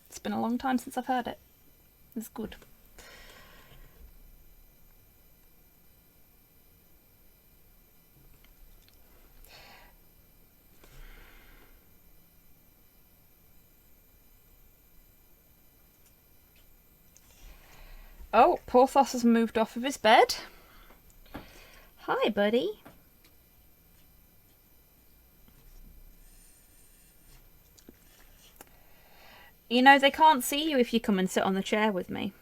It's been a long time since I've heard it. It's good. Oh, Porthos has moved off of his bed. Hi, buddy. You know, they can't see you if you come and sit on the chair with me.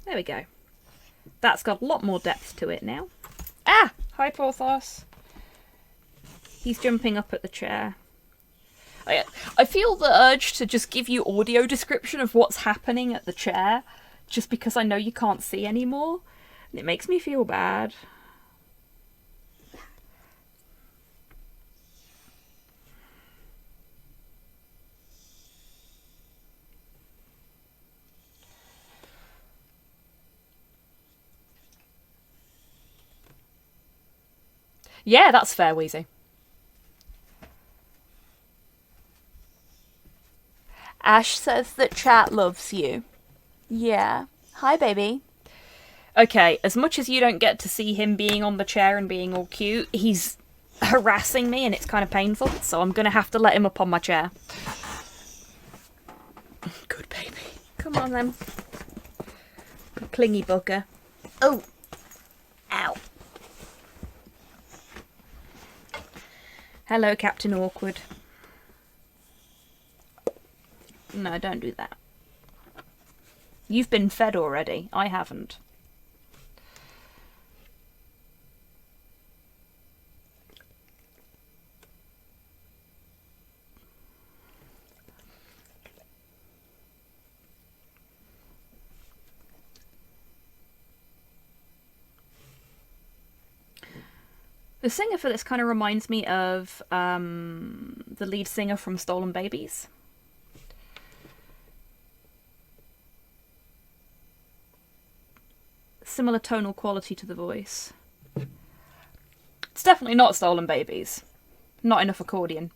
There we go. That's got a lot more depth to it now. Ah! Hi, Porthos. He's jumping up at the chair. I feel the urge to just give you audio description of what's happening at the chair, just because I know you can't see anymore. And it makes me feel bad. Yeah, that's fair, Wheezy. Ash says that chat loves you. Yeah. Hi, baby. Okay, as much as you don't get to see him being on the chair and being all cute, he's harassing me and it's kind of painful, so I'm going to have to let him up on my chair. Good baby. Come on, then. Good clingy bugger. Oh. Ow. Hello, Captain Awkward. No, don't do that. You've been fed already. I haven't. The singer for this kind of reminds me of the lead singer from Stolen Babies. Similar tonal quality to the voice. It's definitely not Stolen Babies. Not enough accordion.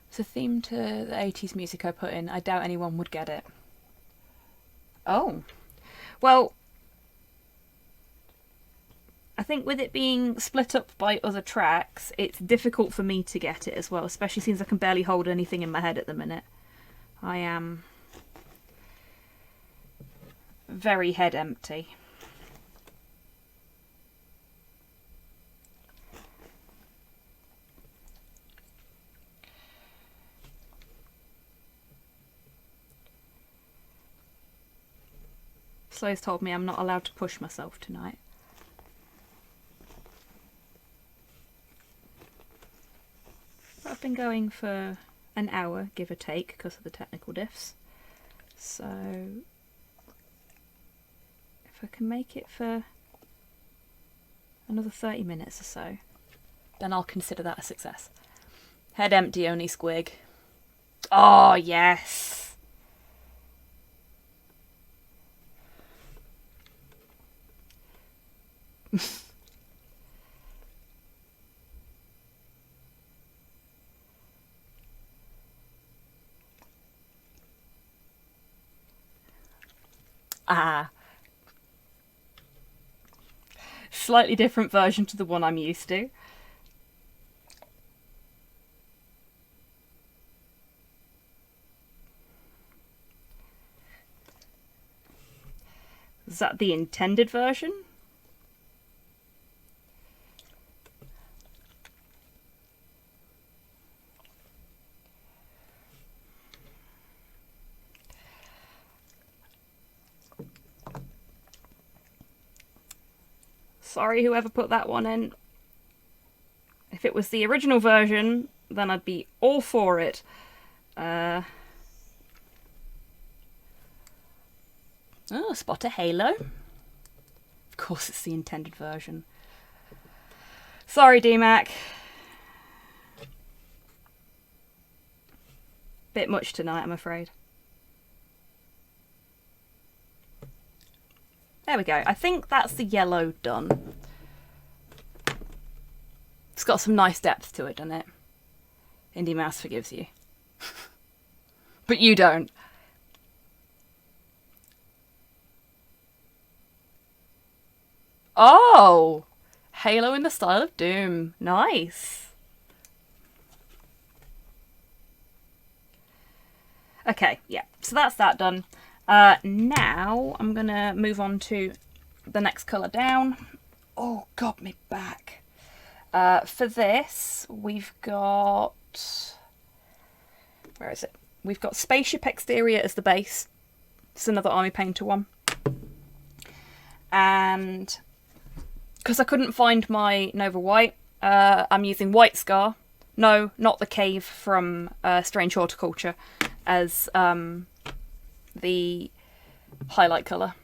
It's a theme to the 80s music I put in. I doubt anyone would get it. Oh. Well, I think with it being split up by other tracks, it's difficult for me to get it as well, especially since I can barely hold anything in my head at the minute. I am very head empty. Slo's told me I'm not allowed to push myself tonight. But I've been going for an hour, give or take, because of the technical diffs. So if I can make it for another 30 minutes or so, then I'll consider that a success. Head empty, only squig. Oh, yes! Ah. Slightly different version to the one I'm used to. Is that the intended version? Sorry, whoever put that one in. If it was the original version, then I'd be all for it. Oh, spot a halo. Of course it's the intended version. Sorry, DMAC. Bit much tonight, I'm afraid. There we go. I think that's the yellow done. It's got some nice depth to it, doesn't it? Indie Mouse forgives you. But you don't. Oh! Halo in the style of Doom. Nice. Okay, yeah. So that's that done. Now I'm going to move on to the next colour down. Oh god, my back. For this, we've got... Where is it? We've got Spaceship Exterior as the base. It's another Army Painter one. And because I couldn't find my Nova White, I'm using White Scar. No, not the cave from Strange Horticulture as the highlight colour.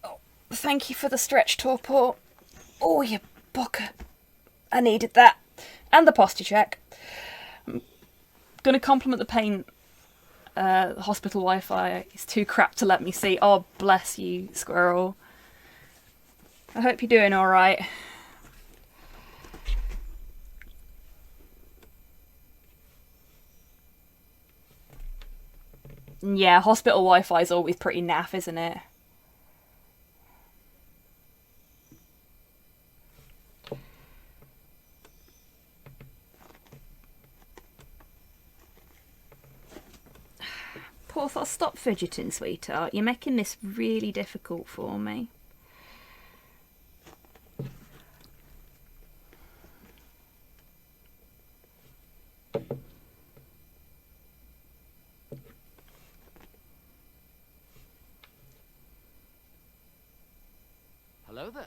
Oh, thank you for the stretch torpor. Oh, you bugger. I needed that. And the posture check. I'm going to compliment the paint. The hospital Wi-Fi is too crap to let me see. Oh, bless you, squirrel. I hope you're doing alright. Yeah, hospital Wi-Fi is always pretty naff, isn't it? Porthos, stop fidgeting, sweetheart. You're making this really difficult for me.
Hello there.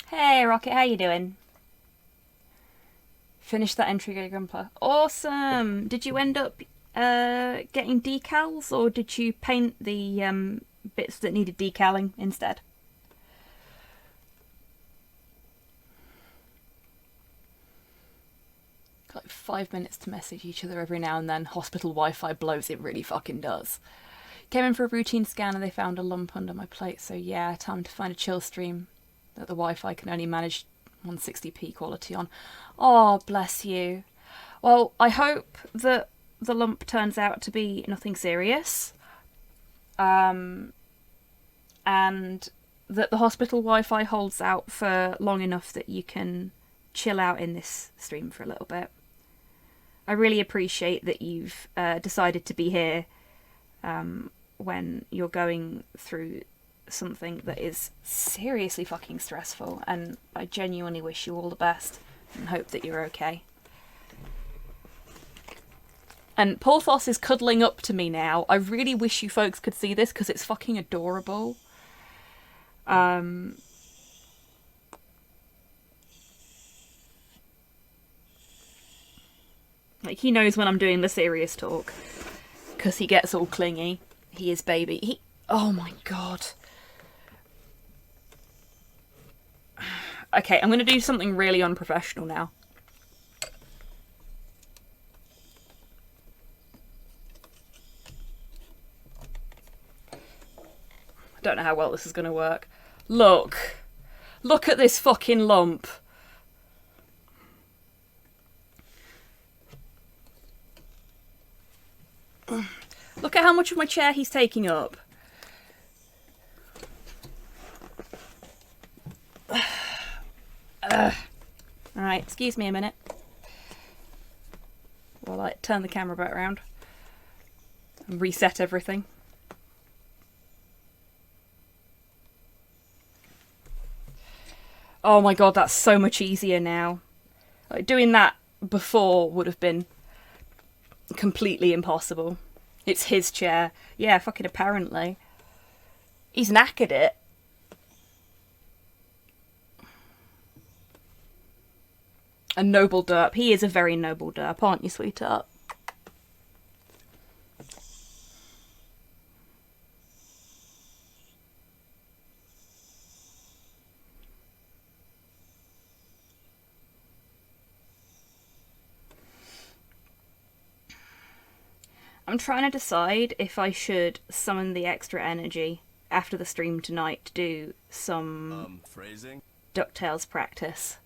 Hey Rocket, how you doing? Finished that entry, Grandpa. Awesome! Did you end up getting decals, or did you paint the bits that needed decaling instead? Got like 5 minutes to message each other every now and then. Hospital Wi-Fi blows, it really fucking does. Came in for a routine scan and they found a lump under my plate, so yeah, time to find a chill stream that the Wi-Fi can only manage 160p quality on. Oh, bless you. Well, I hope that the lump turns out to be nothing serious. And that the hospital Wi-Fi holds out for long enough that you can chill out in this stream for a little bit. I really appreciate that you've decided to be here when you're going through something that is seriously fucking stressful, and I genuinely wish you all the best and hope that you're okay. And Porthos is cuddling up to me now. I really wish you folks could see this because it's fucking adorable. Like, he knows when I'm doing the serious talk because he gets all clingy. He is baby. Oh my god. Okay, I'm going to do something really unprofessional now. I don't know how well this is going to work. Look. Look at this fucking lump. Look at how much of my chair he's taking up. Alright, excuse me a minute. While I turn the camera back around and reset everything. Oh my god, that's so much easier now. Like, doing that before would have been completely impossible. It's his chair. Yeah, fucking apparently. He's knackered it. A noble derp. He is a very noble derp, aren't you, sweetheart? I'm trying to decide if I should summon the extra energy after the stream tonight to do some
Phrasing?
DuckTales practice.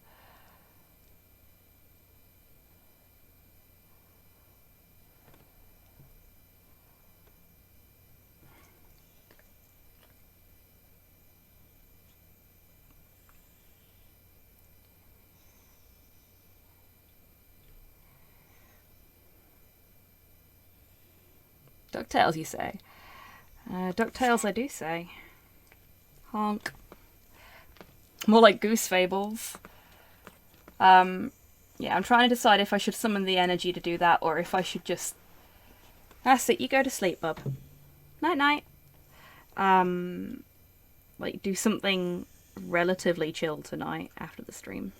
DuckTales, you say? DuckTales, I do say. Honk. More like Goose Fables. Yeah, I'm trying to decide if I should summon the energy to do that, or if I should just... That's it, you go to sleep, bub. Night-night. Like, do something relatively chill tonight after the stream.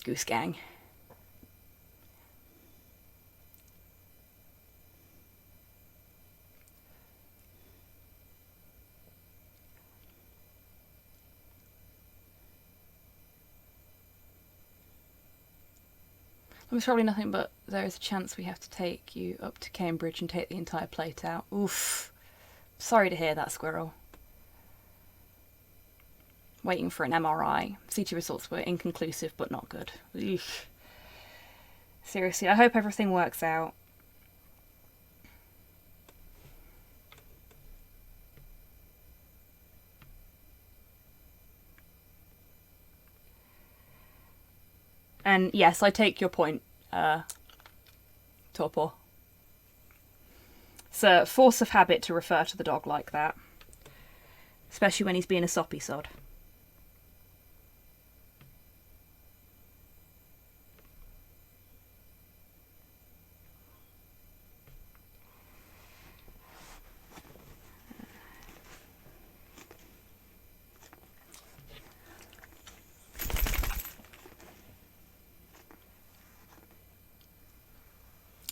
Goose Gang. There's probably nothing, but there is a chance we have to take you up to Cambridge and take the entire plate out. Oof. Sorry to hear that, Squirrel. Waiting for an MRI. CT results were inconclusive, but not good. Eesh. Seriously, I hope everything works out. And yes, I take your point, Torpor. It's a force of habit to refer to the dog like that. Especially when he's being a soppy sod.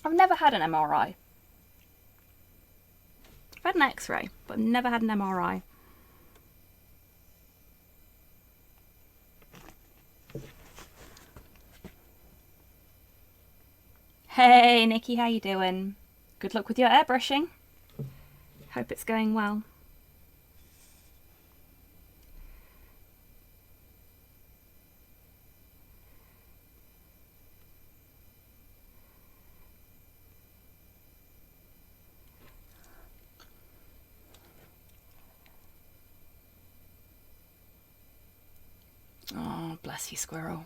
I've never had an MRI. I've had an X-ray, but I've never had an MRI. Hey, Nikki, how you doing? Good luck with your airbrushing. Hope it's going well. Oh, bless you, Squirrel.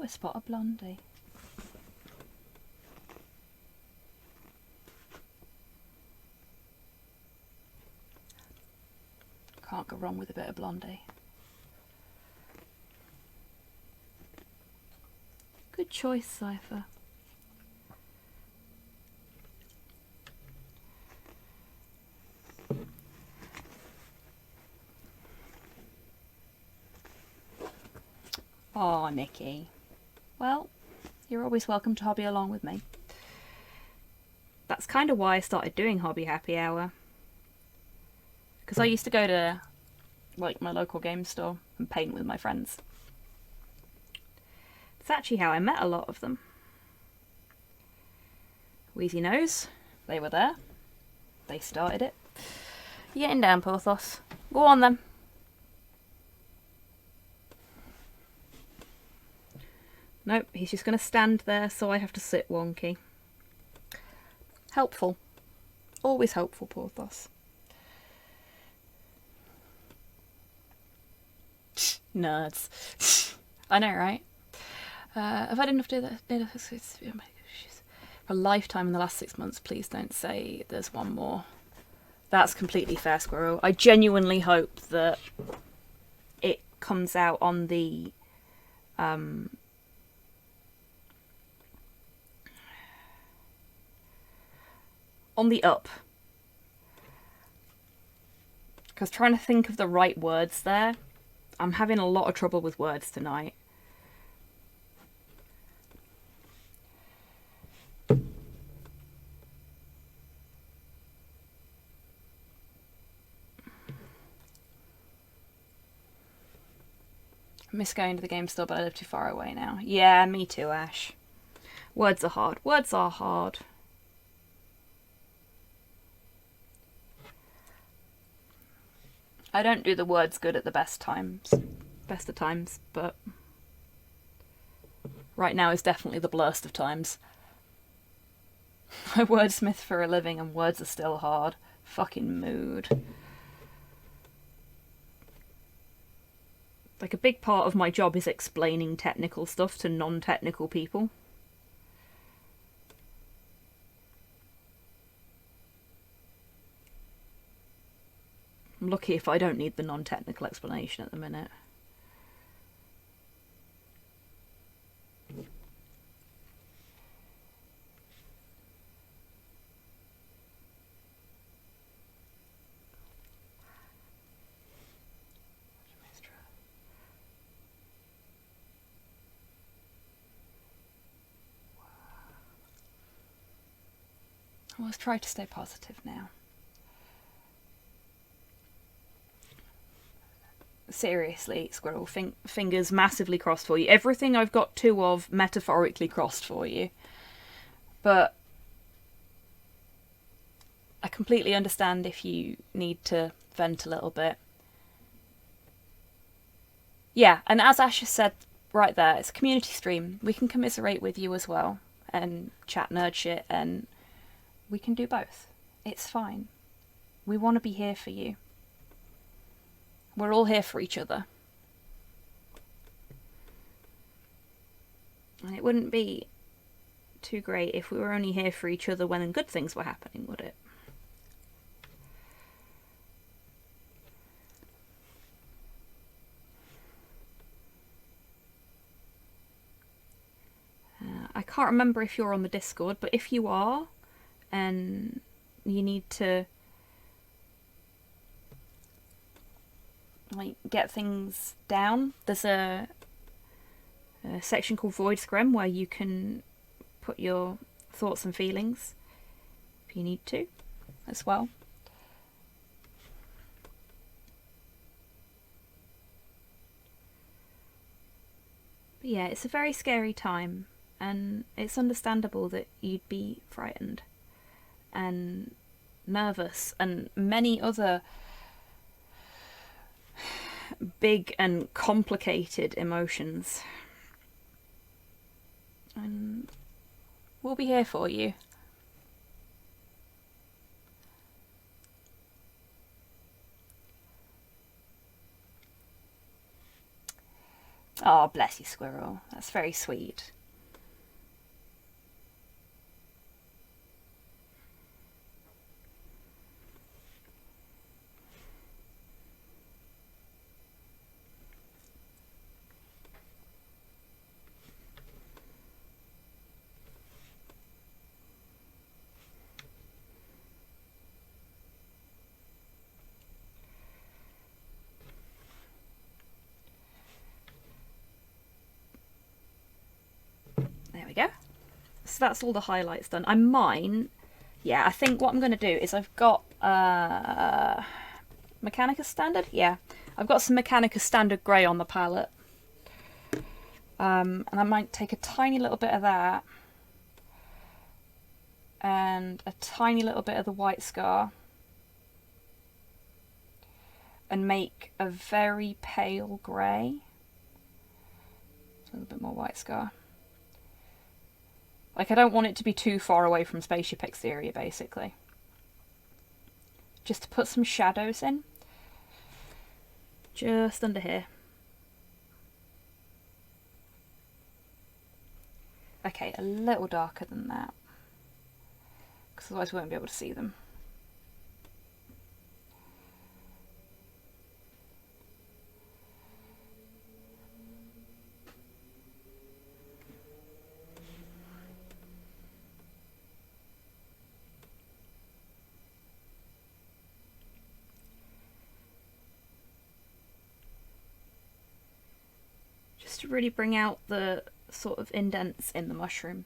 Ooh, a spot of Blondie. Can't go wrong with a bit of Blondie. Good choice, Cypher. Aw, Nikki. Well, you're always welcome to hobby along with me. That's kind of why I started doing Hobby Happy Hour. Because I used to go to, like, my local game store and paint with my friends. It's actually how I met a lot of them. Wheezy Nose, they were there. They started it. You're getting down, Porthos. Go on then. Nope, he's just going to stand there, so I have to sit wonky. Helpful. Always helpful, Porthos. Nerds. I know, right? I've had enough data for a lifetime in the last 6 months. Please don't say there's one more. That's completely fair, Squirrel. I genuinely hope that it comes out on the up. Because trying to think of the right words there, I'm having a lot of trouble with words tonight. I miss going to the game store, but I live too far away now. Yeah, me too, Ash. Words are hard. Words are hard. I don't do the words good at the best of times, but right now is definitely the blurst of times. I wordsmith for a living and words are still hard. Fucking mood. Like, a big part of my job is explaining technical stuff to non-technical people. I'm lucky if I don't need the non-technical explanation at the minute. Let's try to stay positive now. Seriously, Squirrel, fingers massively crossed for you. Everything I've got two of metaphorically crossed for you. But I completely understand if you need to vent a little bit. Yeah, and as Asher said right there, it's a community stream. We can commiserate with you as well and chat nerd shit, and we can do both. It's fine. We want to be here for you. We're all here for each other. And it wouldn't be too great if we were only here for each other when good things were happening, would it? I can't remember if you're on the Discord, but if you are, and you need to like get things down, there's a section called Void Scrim where you can put your thoughts and feelings if you need to as well. But yeah, it's a very scary time, and it's understandable that you'd be frightened and nervous and many other big and complicated emotions. And we'll be here for you. Oh, bless you, Squirrel. That's very sweet. There we go. So that's all the highlights done. I think what I'm going to do is I've got Mechanicus Standard? Yeah. I've got some Mechanicus Standard Grey on the palette. And I might take a tiny little bit of that. And a tiny little bit of the White Scar. And make a very pale grey. A little bit more White Scar. Like, I don't want it to be too far away from Spaceship Exterior, basically. Just to put some shadows in. Just under here. Okay, a little darker than that. Because otherwise we won't be able to see them. To really bring out the sort of indents in the mushroom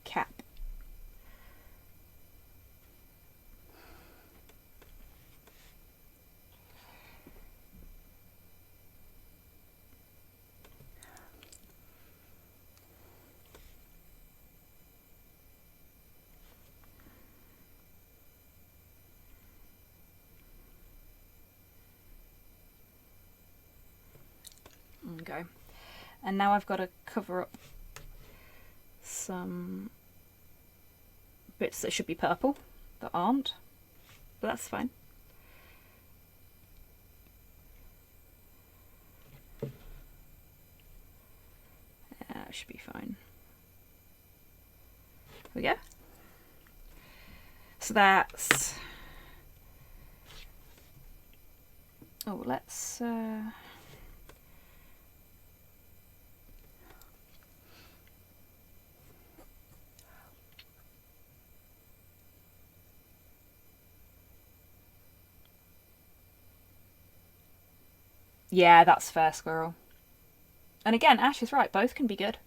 cap. Go. And now I've got to cover up some bits that should be purple that aren't, but that's fine. Yeah, it should be fine. There we go. So that's... Oh, let's... Yeah, that's fair, Squirrel. And again, Ash is right, both can be good.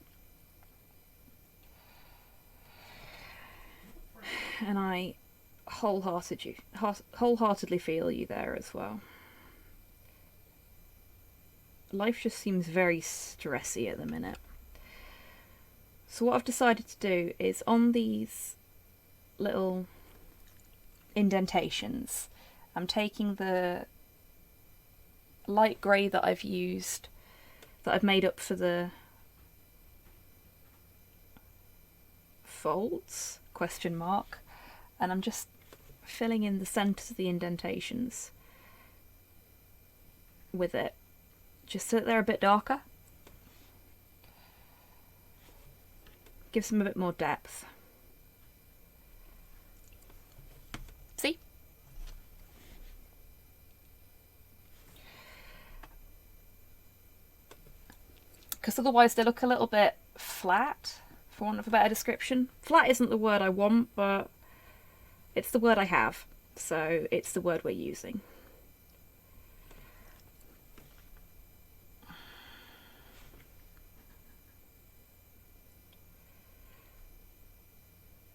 And I wholeheartedly feel you there as well. Life just seems very stressy at the minute. So what I've decided to do is on these little indentations, I'm taking the light grey that I've used, that I've made up for the folds, question mark, and I'm just filling in the centres of the indentations with it, just so that they're a bit darker. Gives them a bit more depth. See? Because otherwise they look a little bit flat, for want of a better description. Flat isn't the word I want, but it's the word I have, so it's the word we're using.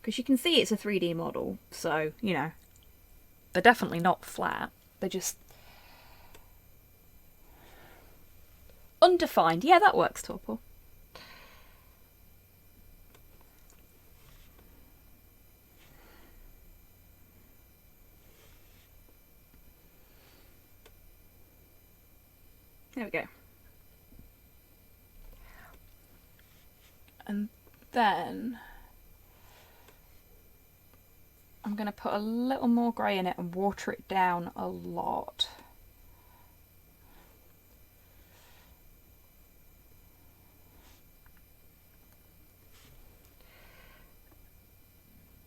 Because you can see it's a 3D model, so, you know, they're definitely not flat. They're just undefined. Yeah, that works, Torpor. There we go. And then I'm going to put a little more grey in it and water it down a lot.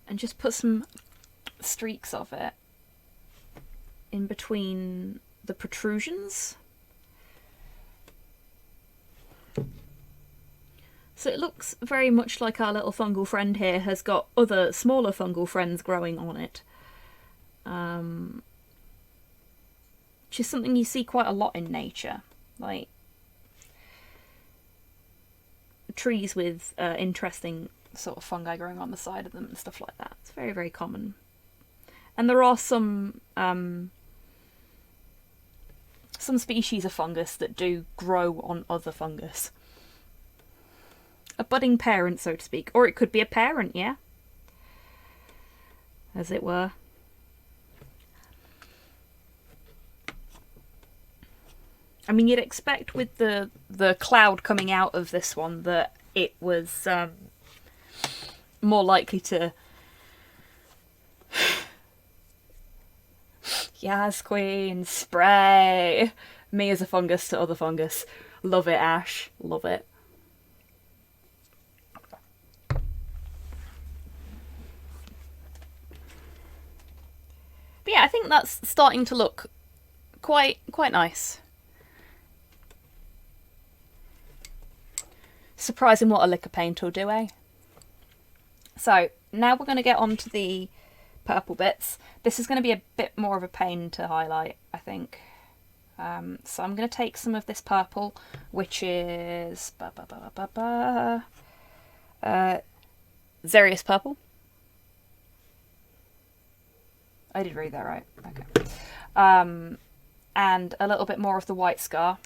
And just put some streaks of it in between the protrusions. So it looks very much like our little fungal friend here has got other smaller fungal friends growing on it. Which is something you see quite a lot in nature. Like trees with interesting sort of fungi growing on the side of them and stuff like that. It's very, very common. And there are some species of fungus that do grow on other fungus. A budding parent, so to speak. Or it could be a parent, yeah? As it were. I mean, you'd expect with the cloud coming out of this one that it was more likely to... Yas Queen, spray! Me as a fungus to other fungus. Love it, Ash. Love it. But yeah, I think that's starting to look quite nice. Surprising what a liquor paint will do, eh? So, now we're going to get on to the purple bits. This is going to be a bit more of a pain to highlight, I think. So I'm going to take some of this purple, which is... Xerius purple. I did read that right. Okay. And a little bit more of the white scar.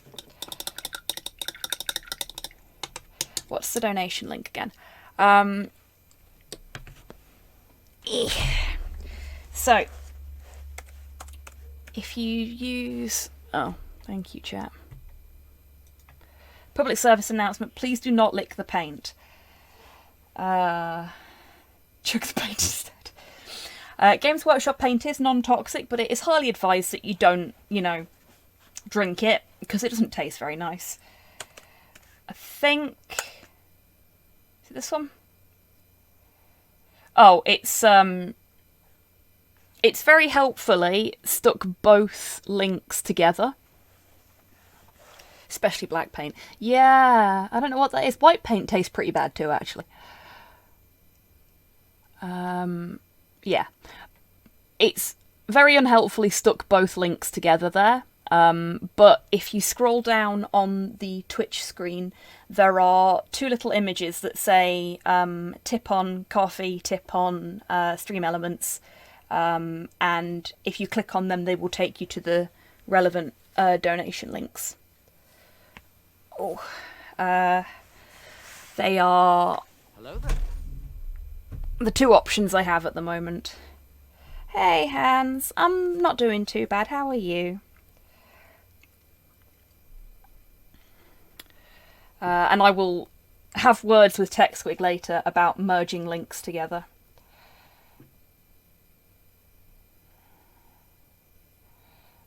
What's the donation link again? So, if you use... Oh, thank you, chat. Public service announcement. Please do not lick the paint. Chug the paint instead. Games Workshop paint is non-toxic, but it is highly advised that you don't, drink it, because it doesn't taste very nice. I think... Is it this one? Oh, it's very helpfully stuck both links together. Especially black paint. Yeah, I don't know what that is. White paint tastes pretty bad too, actually. Yeah. It's very unhelpfully stuck both links together there. But if you scroll down on the Twitch screen, there are two little images that say tip on coffee, tip on Stream Elements. And if you click on them, they will take you to the relevant donation links. Oh, they are the two options I have at the moment. Hey, Hans, I'm not doing too bad. How are you? And I will have words with TechSquig later about merging links together.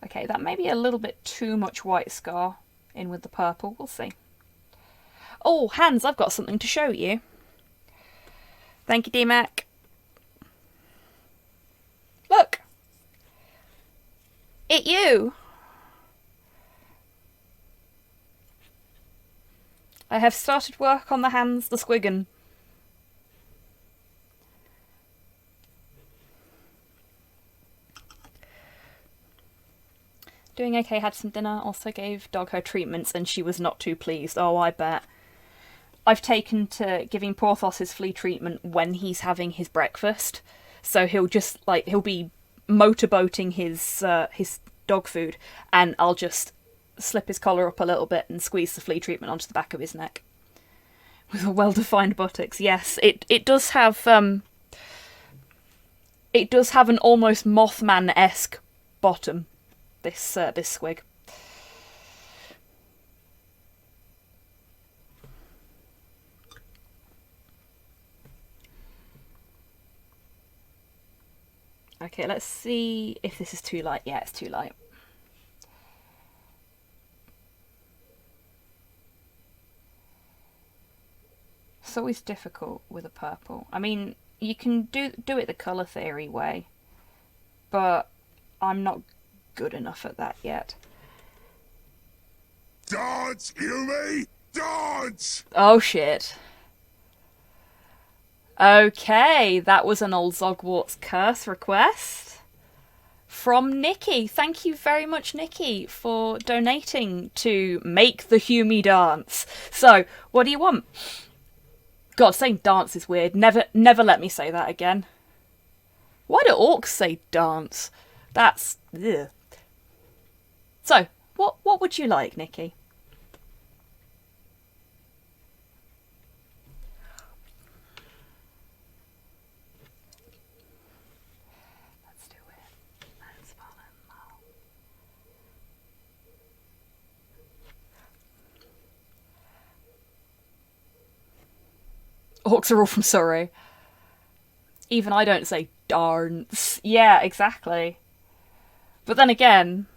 Okay, that may be a little bit too much white scar in with the purple. We'll see. Oh, Hans, I've got something to show you. Thank you, DMAC. Look. It you. I have started work on the Hans the Squiggan. Doing okay, had some dinner, also gave dog her treatments and she was not too pleased. Oh, I bet. I've taken to giving Porthos his flea treatment when he's having his breakfast. So he'll just, he'll be motorboating his dog food and I'll just slip his collar up a little bit and squeeze the flea treatment onto the back of his neck. With a well-defined buttocks. Yes, it does have an almost Mothman-esque bottom. This squig. Okay, let's see if this is too light. Yeah, it's too light. It's always difficult with a purple. I mean, you can do it the colour theory way, but I'm not good enough at that yet.
Dance, Yumi! Dance!
Oh shit. Okay, that was an old Zogwart's Curse request from Nikki. Thank you very much, Nikki, for donating to make the Humi dance. So, what do you want? God, saying dance is weird. Never let me say that again. Why do orcs say dance? That's... ugh. So, what would you like, Nikki? Let's do it. Let's follow them. Orcs are all from Surrey. Even I don't say dance. Yeah, exactly. But then again,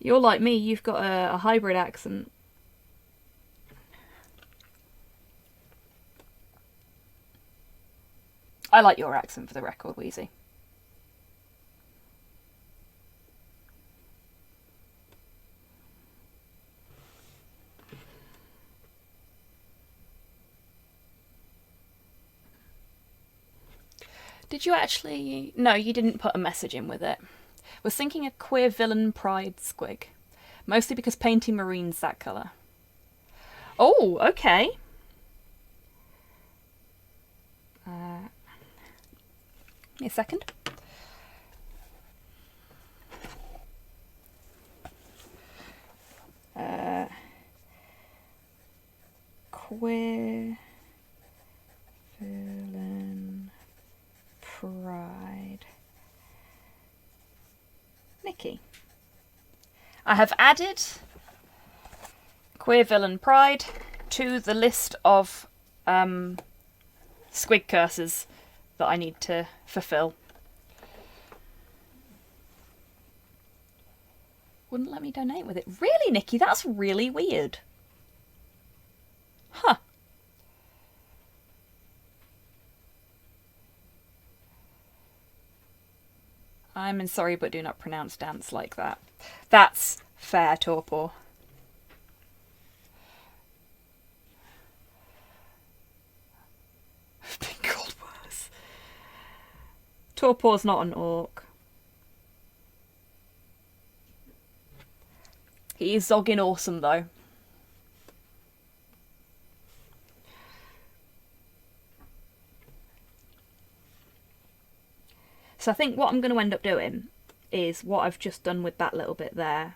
you're like me, you've got a hybrid accent. I like your accent, for the record, Wheezy. Did you actually... No, you didn't put a message in with it. Was thinking a queer villain pride squig. Mostly because painting marine's that colour. Oh, okay. Give me a second. Queer villain pride. Nikki. I have added Queer Villain Pride to the list of squig curses that I need to fulfill. Wouldn't let me donate with it. Really, Nikki? That's really weird. Huh. I'm sorry, but do not pronounce dance like that. That's fair, Torpor. I've been called worse. Torpor's not an orc. He is zogging awesome, though. So I think what I'm going to end up doing is what I've just done with that little bit there,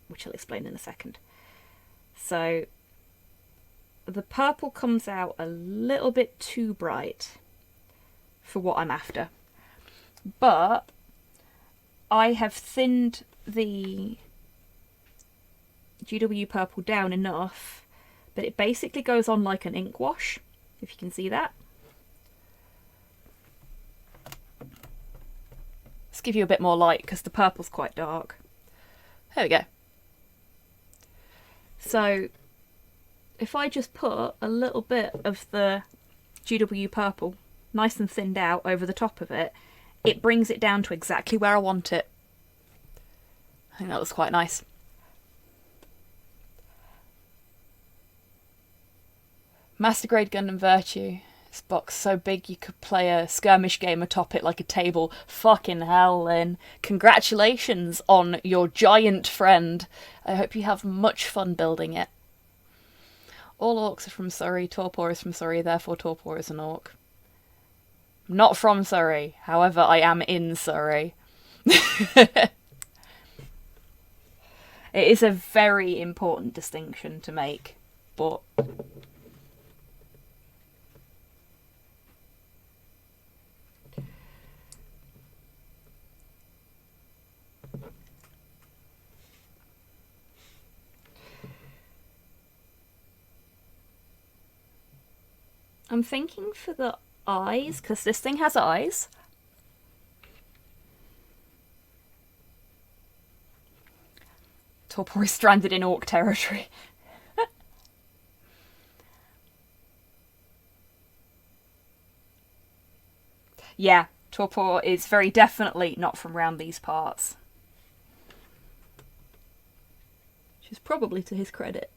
which I'll explain in a second. So the purple comes out a little bit too bright for what I'm after, but I have thinned the GW purple down enough that it basically goes on like an ink wash, if you can see that. Let's give you a bit more light because the purple's quite dark. There we go. So if I just put a little bit of the GW purple nice and thinned out over the top of it, it brings it down to exactly where I want it. I think that looks quite nice. Master Grade Gundam Virtue. This box so big you could play a skirmish game atop it like a table. Fucking hell, Lynn. Congratulations on your giant friend. I hope you have much fun building it. All orcs are from Surrey. Torpor is from Surrey, therefore Torpor is an orc. Not from Surrey. However, I am in Surrey. It is a very important distinction to make, but... I'm thinking for the eyes, because this thing has eyes. Torpor is stranded in orc territory. Yeah, Torpor is very definitely not from round these parts. Which is probably to his credit.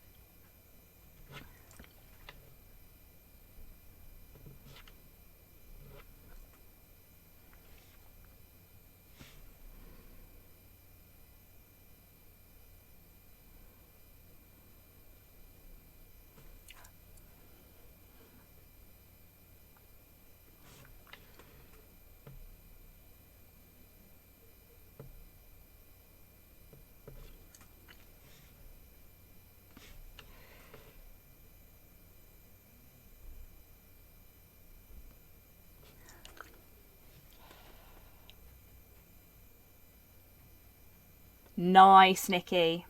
Nice, Nikki.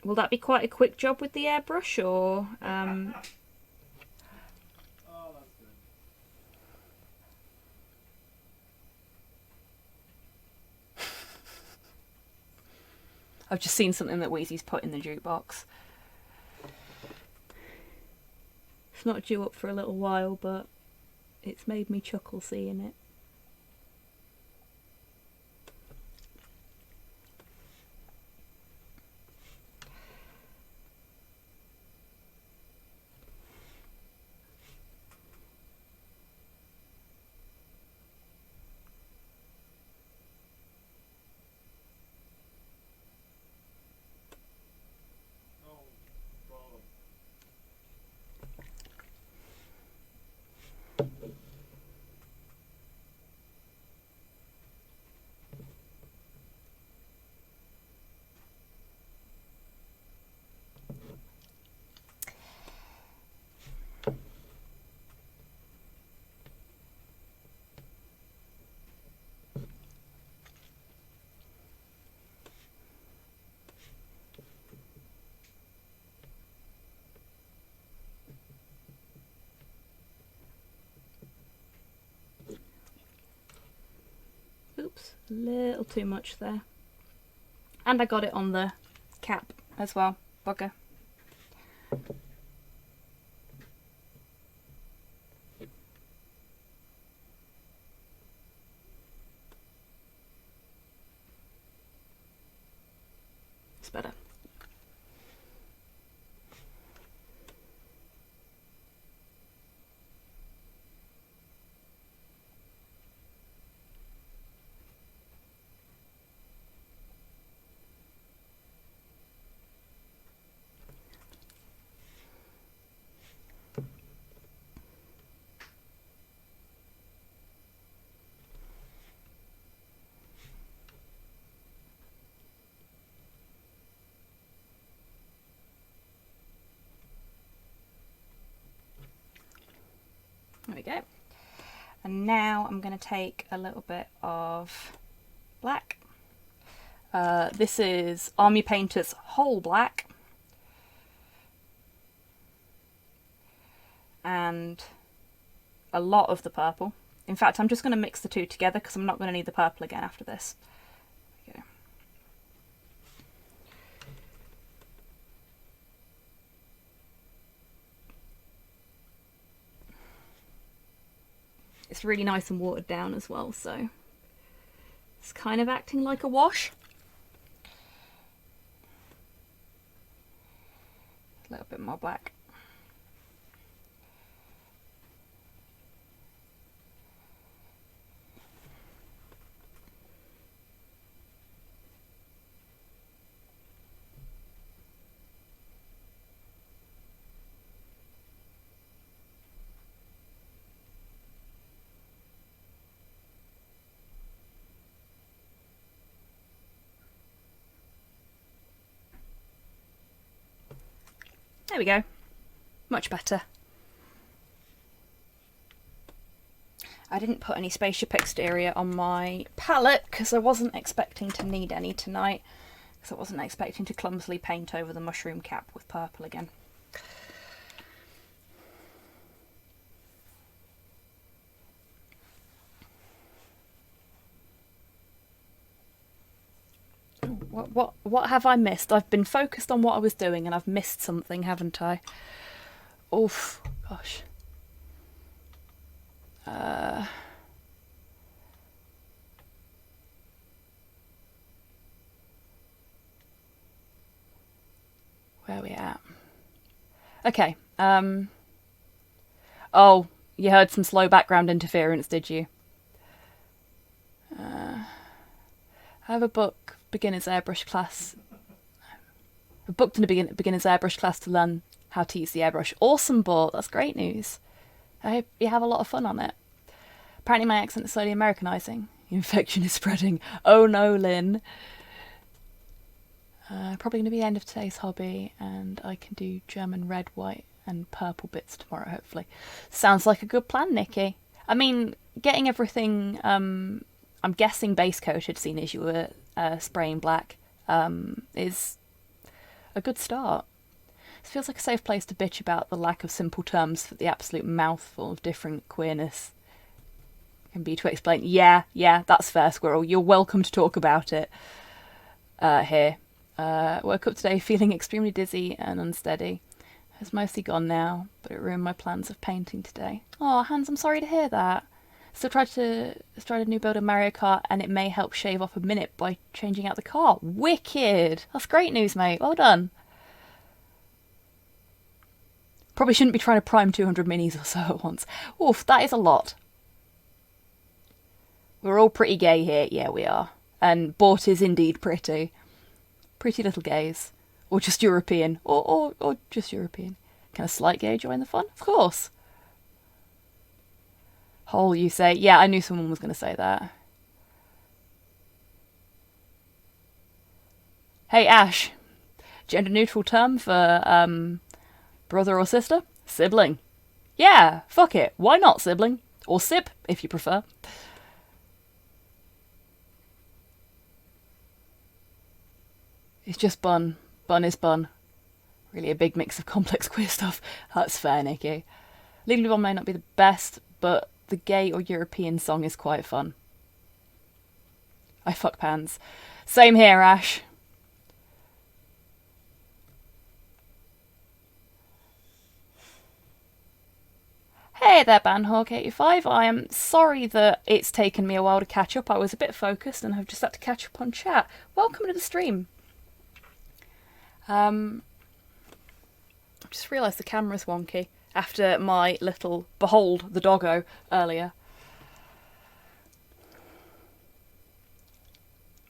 Will that be quite a quick job with the airbrush, or...
Oh, that's good.
I've just seen something that Wheezy's put in the jukebox. It's not due up for a little while, but it's made me chuckle seeing it.
No problem.
A little too much there. And I got it on the cap as well. Bugger. It's better. There we go. And now I'm going to take a little bit of black. This is Army Painter's Whole Black. And a lot of the purple. In fact, I'm just going to mix the two together because I'm not going to need the purple again after this. There we go. It's really nice and watered down as well, so it's kind of acting like a wash. A little bit more black. There we go. Much better. I didn't put any Spaceship Exterior on my palette because I wasn't expecting to need any tonight. Because I wasn't expecting to clumsily paint over the mushroom cap with purple again. What have I missed? I've been focused on what I was doing and I've missed something, haven't I? Oof, gosh. Where are we at? Okay. Oh, you heard some slow background interference, did you? I have a book. Beginner's airbrush class. I booked in a beginner's airbrush class to learn how to use the airbrush. Awesome, Bort. That's great news. I hope you have a lot of fun on it. Apparently my accent is slowly Americanizing. The infection is spreading. Oh no, Lynn. Probably going to be the end of today's hobby, and I can do German red, white and purple bits tomorrow, hopefully. Sounds like a good plan, Nikki. I mean, getting everything... I'm guessing base coated, seeing as you were spraying black, is a good start. This feels like a safe place to bitch about the lack of simple terms for the absolute mouthful of different queerness can be to explain. Yeah, that's fair, Squirrel. You're welcome to talk about it here. Woke up today feeling extremely dizzy and unsteady. It's mostly gone now, but it ruined my plans of painting today. Oh, Hans, I'm sorry to hear that. Still tried to start a new build of Mario Kart, and it may help shave off a minute by changing out the car. Wicked! That's great news, mate. Well done. Probably shouldn't be trying to prime 200 minis or so at once. Oof, that is a lot. We're all pretty gay here. Yeah, we are. And Bort is indeed pretty. Pretty little gays. Or just European. Or just European. Can a slight gay join the fun? Of course. Hole, you say? Yeah, I knew someone was going to say that. Hey, Ash. Gender neutral term for, brother or sister? Sibling. Yeah, fuck it. Why not sibling? Or sib, if you prefer. It's just bun. Bun is bun. Really a big mix of complex queer stuff. That's fair, Nikki. Legally Blonde may not be the best, but the gay or European song is quite fun. I fuck pans. Same here, Ash. Hey there, Banhawk85. I am sorry that it's taken me a while to catch up. I was a bit focused and have just had to catch up on chat. Welcome to the stream. I just realised the camera's wonky after my little behold the doggo earlier.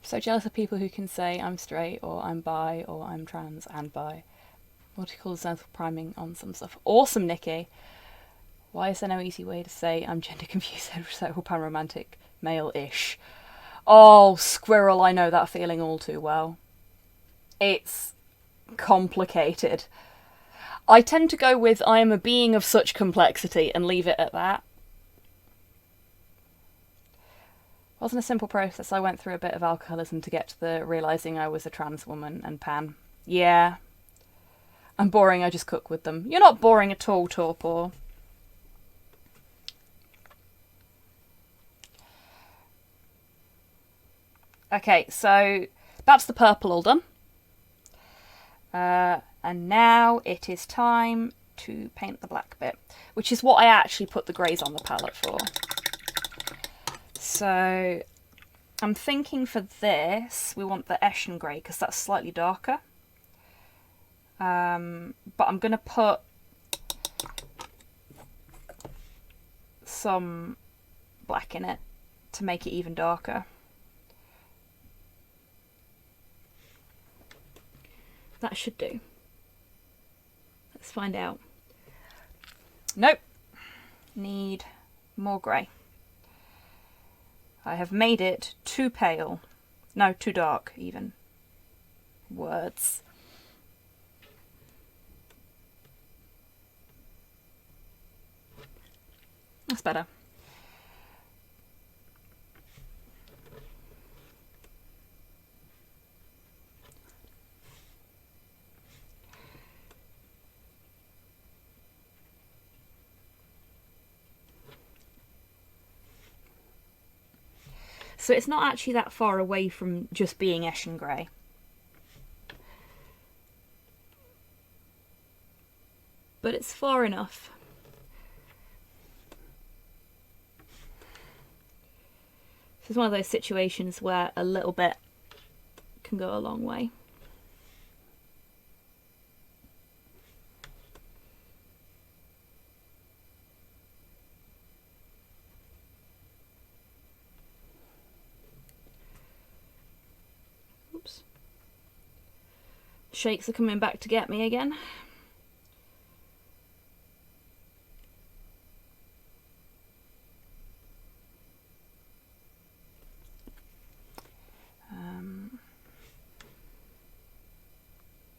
So jealous of people who can say I'm straight or I'm bi or I'm trans and bi. Multicultural sense of priming on some stuff. Awesome, Nikki. Why is there no easy way to say I'm gender confused, heterosexual, panromantic, male-ish? Oh, squirrel, I know that feeling all too well. It's complicated. I tend to go with I am a being of such complexity and leave it at that. It wasn't a simple process. I went through a bit of alcoholism to get to the realising I was a trans woman and pan. Yeah. I'm boring, I just cook with them. You're not boring at all, Torpor. Okay, so that's the purple all done. And now it is time to paint the black bit, which is what I actually put the greys on the palette for. So I'm thinking for this, we want the Eshin grey because that's slightly darker. But I'm going to put some black in it to make it even darker. That should do. Let's find out. Nope. Need more grey. I have made it too pale. No, too dark even. Words. That's better. So it's not actually that far away from just being Eshin grey. But it's far enough. This is one of those situations where a little bit can go a long way. Oops. Shakes are coming back to get me again.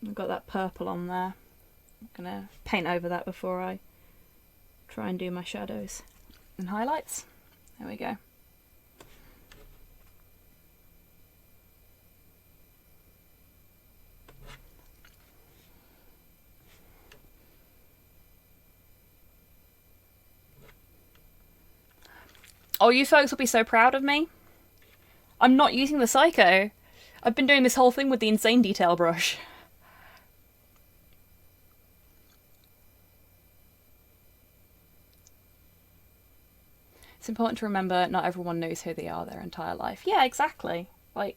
I've got that purple on there. I'm gonna paint over that before I try and do my shadows and highlights. There we go. Oh, you folks will be so proud of me. I'm not using the Psycho. I've been doing this whole thing with the Insane Detail brush. It's important to remember not everyone knows who they are their entire life. Yeah, exactly. Like,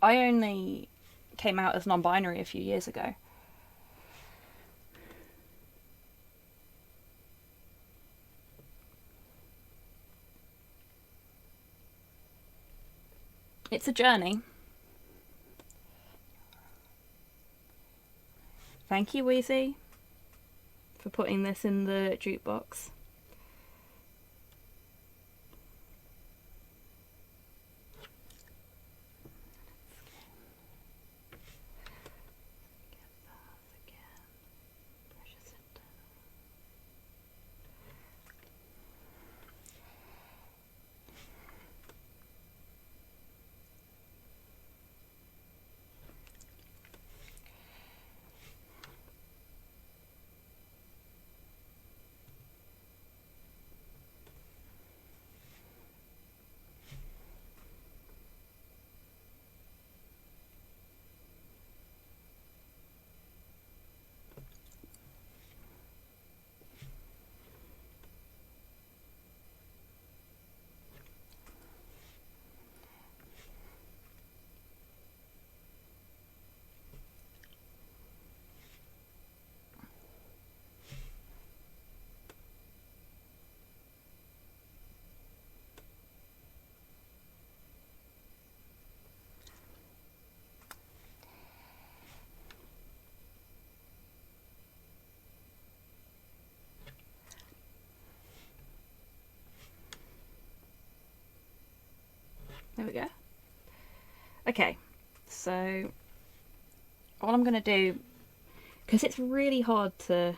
I only came out as non-binary a few years ago. It's a journey. Thank you, Wheezy, for putting this in the jukebox. There we go. Okay, so what I'm going to do, because it's really hard to,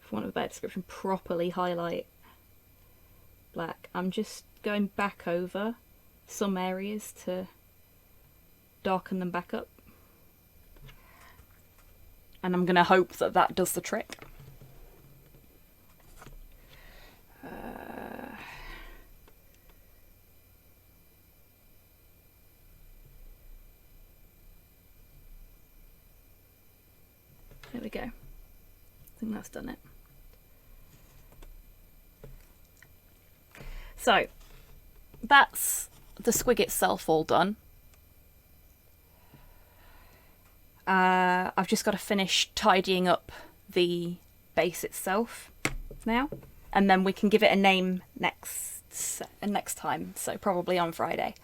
for want of a better description, properly highlight black, I'm just going back over some areas to darken them back up. And I'm going to hope that that does the trick. There we go. I think that's done it. So, that's the squig itself all done. I've just got to finish tidying up the base itself now, and then we can give it a name next time, so probably on Friday.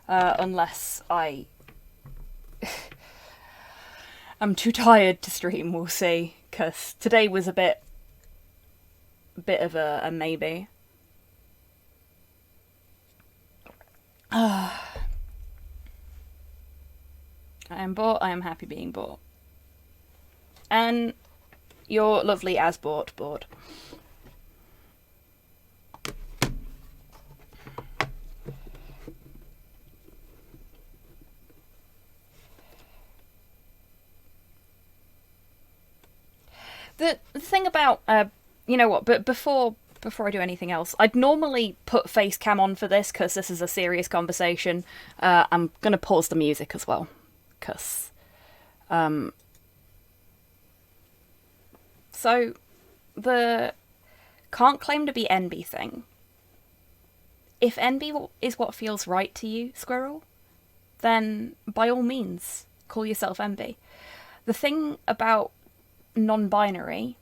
Unless I'm too tired to stream, we'll see, because today was a bit of a maybe. I am bought, I am happy being bought. And you're lovely as bought. The thing about, you know what, but before I do anything else, I'd normally put face cam on for this because this is a serious conversation. I'm going to pause the music as well, because... So, the can't claim to be NB thing. If NB is what feels right to you, Squirrel, then by all means, call yourself NB. The thing about non-binary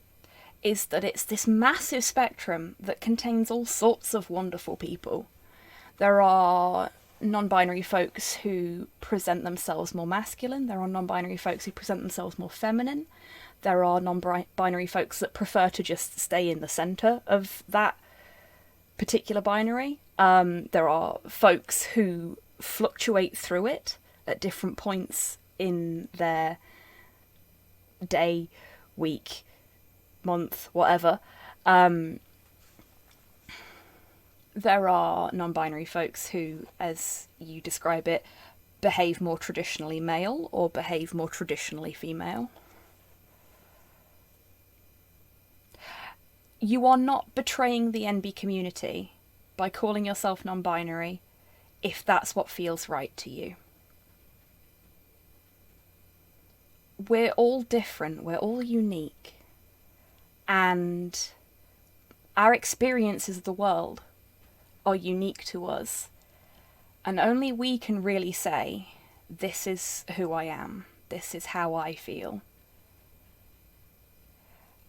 is that it's this massive spectrum that contains all sorts of wonderful people. There are non-binary folks who present themselves more masculine. There are non-binary folks who present themselves more feminine. There are non-binary folks that prefer to just stay in the centre of that particular binary. There are folks who fluctuate through it at different points in their day, week, month, whatever. There are non-binary folks who, as you describe it, behave more traditionally male or behave more traditionally female. You are not betraying the NB community by calling yourself non-binary if that's what feels right to you. We're all different, we're all unique, and our experiences of the world are unique to us, and only we can really say, this is who I am, this is how I feel.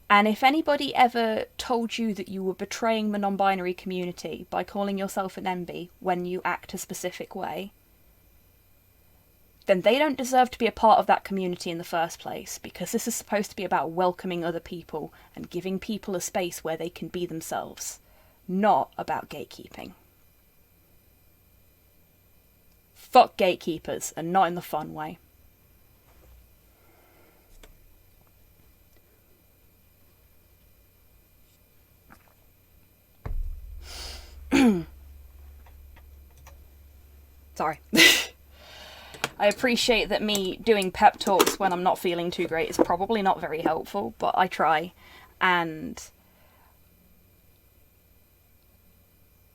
And if anybody ever told you that you were betraying the non-binary community by calling yourself an NB when you act a specific way, then they don't deserve to be a part of that community in the first place, because this is supposed to be about welcoming other people and giving people a space where they can be themselves, not about gatekeeping. Fuck gatekeepers, and not in the fun way. Sorry. I appreciate that me doing pep talks when I'm not feeling too great is probably not very helpful, but I try. And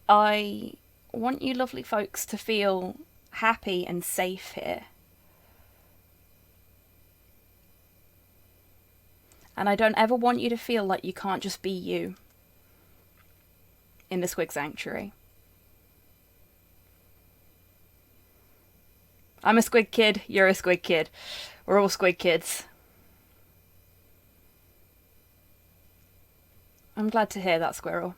I want you lovely folks to feel happy and safe here. And I don't ever want you to feel like you can't just be you in the Squig Sanctuary. I'm a Squig kid, you're a Squig kid. We're all Squig kids. I'm glad to hear that, Squirrel.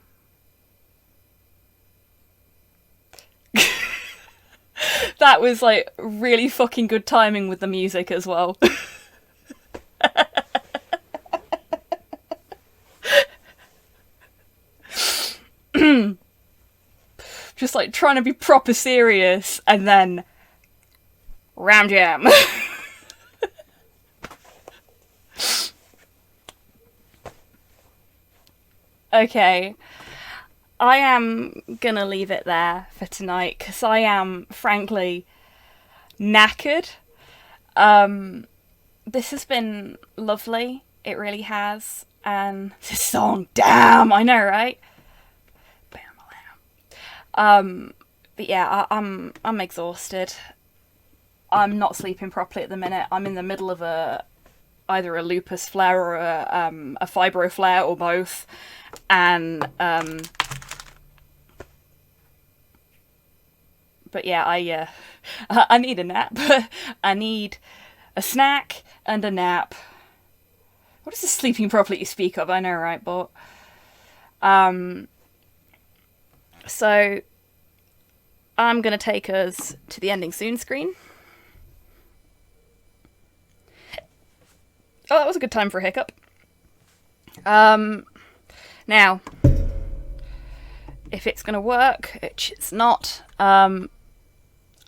That was like really fucking good timing with the music as well. just like trying to be proper serious, and then Ram Jam. Okay, I am gonna leave it there for tonight because I am frankly knackered. This has been lovely, it really has, and this song, damn, I know, right? But yeah, I'm exhausted. I'm not sleeping properly at the minute. I'm in the middle of either a lupus flare or a fibro flare or both, and but yeah, I need a nap. I need a snack and a nap. What is the sleeping properly you speak of? I know, right? But so I'm gonna take us to the ending soon screen. Oh, that was a good time for a hiccup. Now, if it's gonna work, which it's not,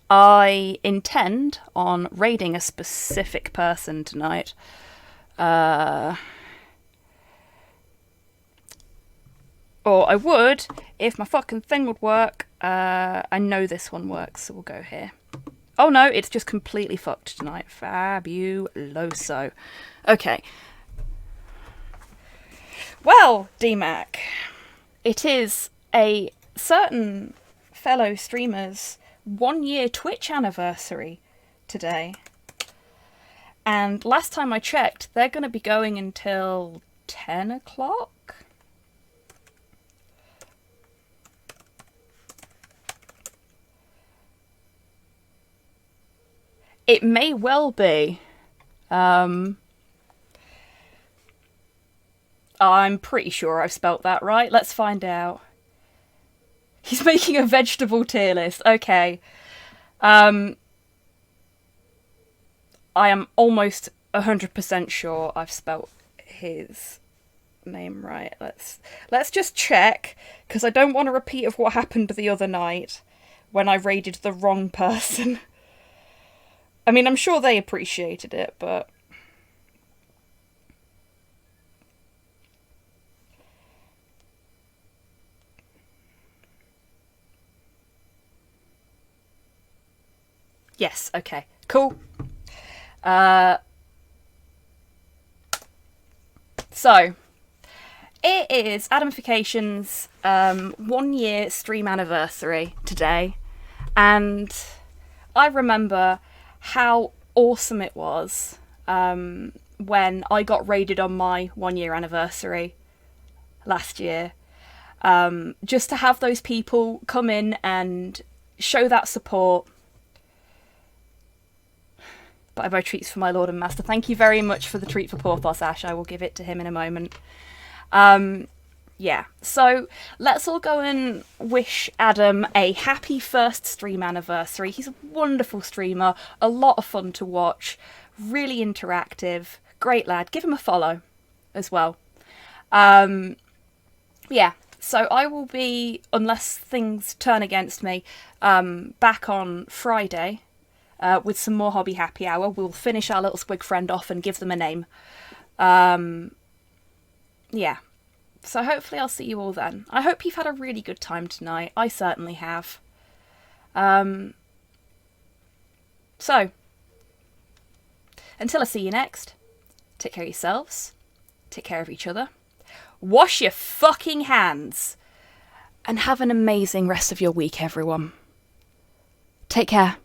I intend on raiding a specific person tonight. Or I would, if my fucking thing would work. I know this one works, so we'll go here. Oh no, it's just completely fucked tonight. Fabuloso. Okay. Well, DMAC, it is a certain fellow streamer's 1-year Twitch anniversary today. And last time I checked, they're going to be going until 10 o'clock? It may well be. I'm pretty sure I've spelt that right. Let's find out. He's making a vegetable tier list. Okay. I am almost 100% sure I've spelt his name right. Let's just check, because I don't want a repeat of what happened the other night when I raided the wrong person. I mean, I'm sure they appreciated it, but... Yes, okay, cool. So, it is Adamification's 1-year stream anniversary today, and I remember how awesome it was when I got raided on my 1-year anniversary last year. Just to have those people come in and show that support. Bye-bye treats for my lord and master. Thank you very much for the treat for Porthos, Ash. I will give it to him in a moment. Yeah, so let's all go and wish Adam a happy first stream anniversary. He's a wonderful streamer, a lot of fun to watch, really interactive, great lad. Give him a follow as well. Yeah, so I will be, unless things turn against me, back on Friday with some more Hobby Happy Hour. We'll finish our little squig friend off and give them a name. Yeah. So hopefully I'll see you all then. I hope you've had a really good time tonight. I certainly have. So, until I see you next, take care of yourselves, take care of each other, wash your fucking hands, and have an amazing rest of your week, everyone. Take care.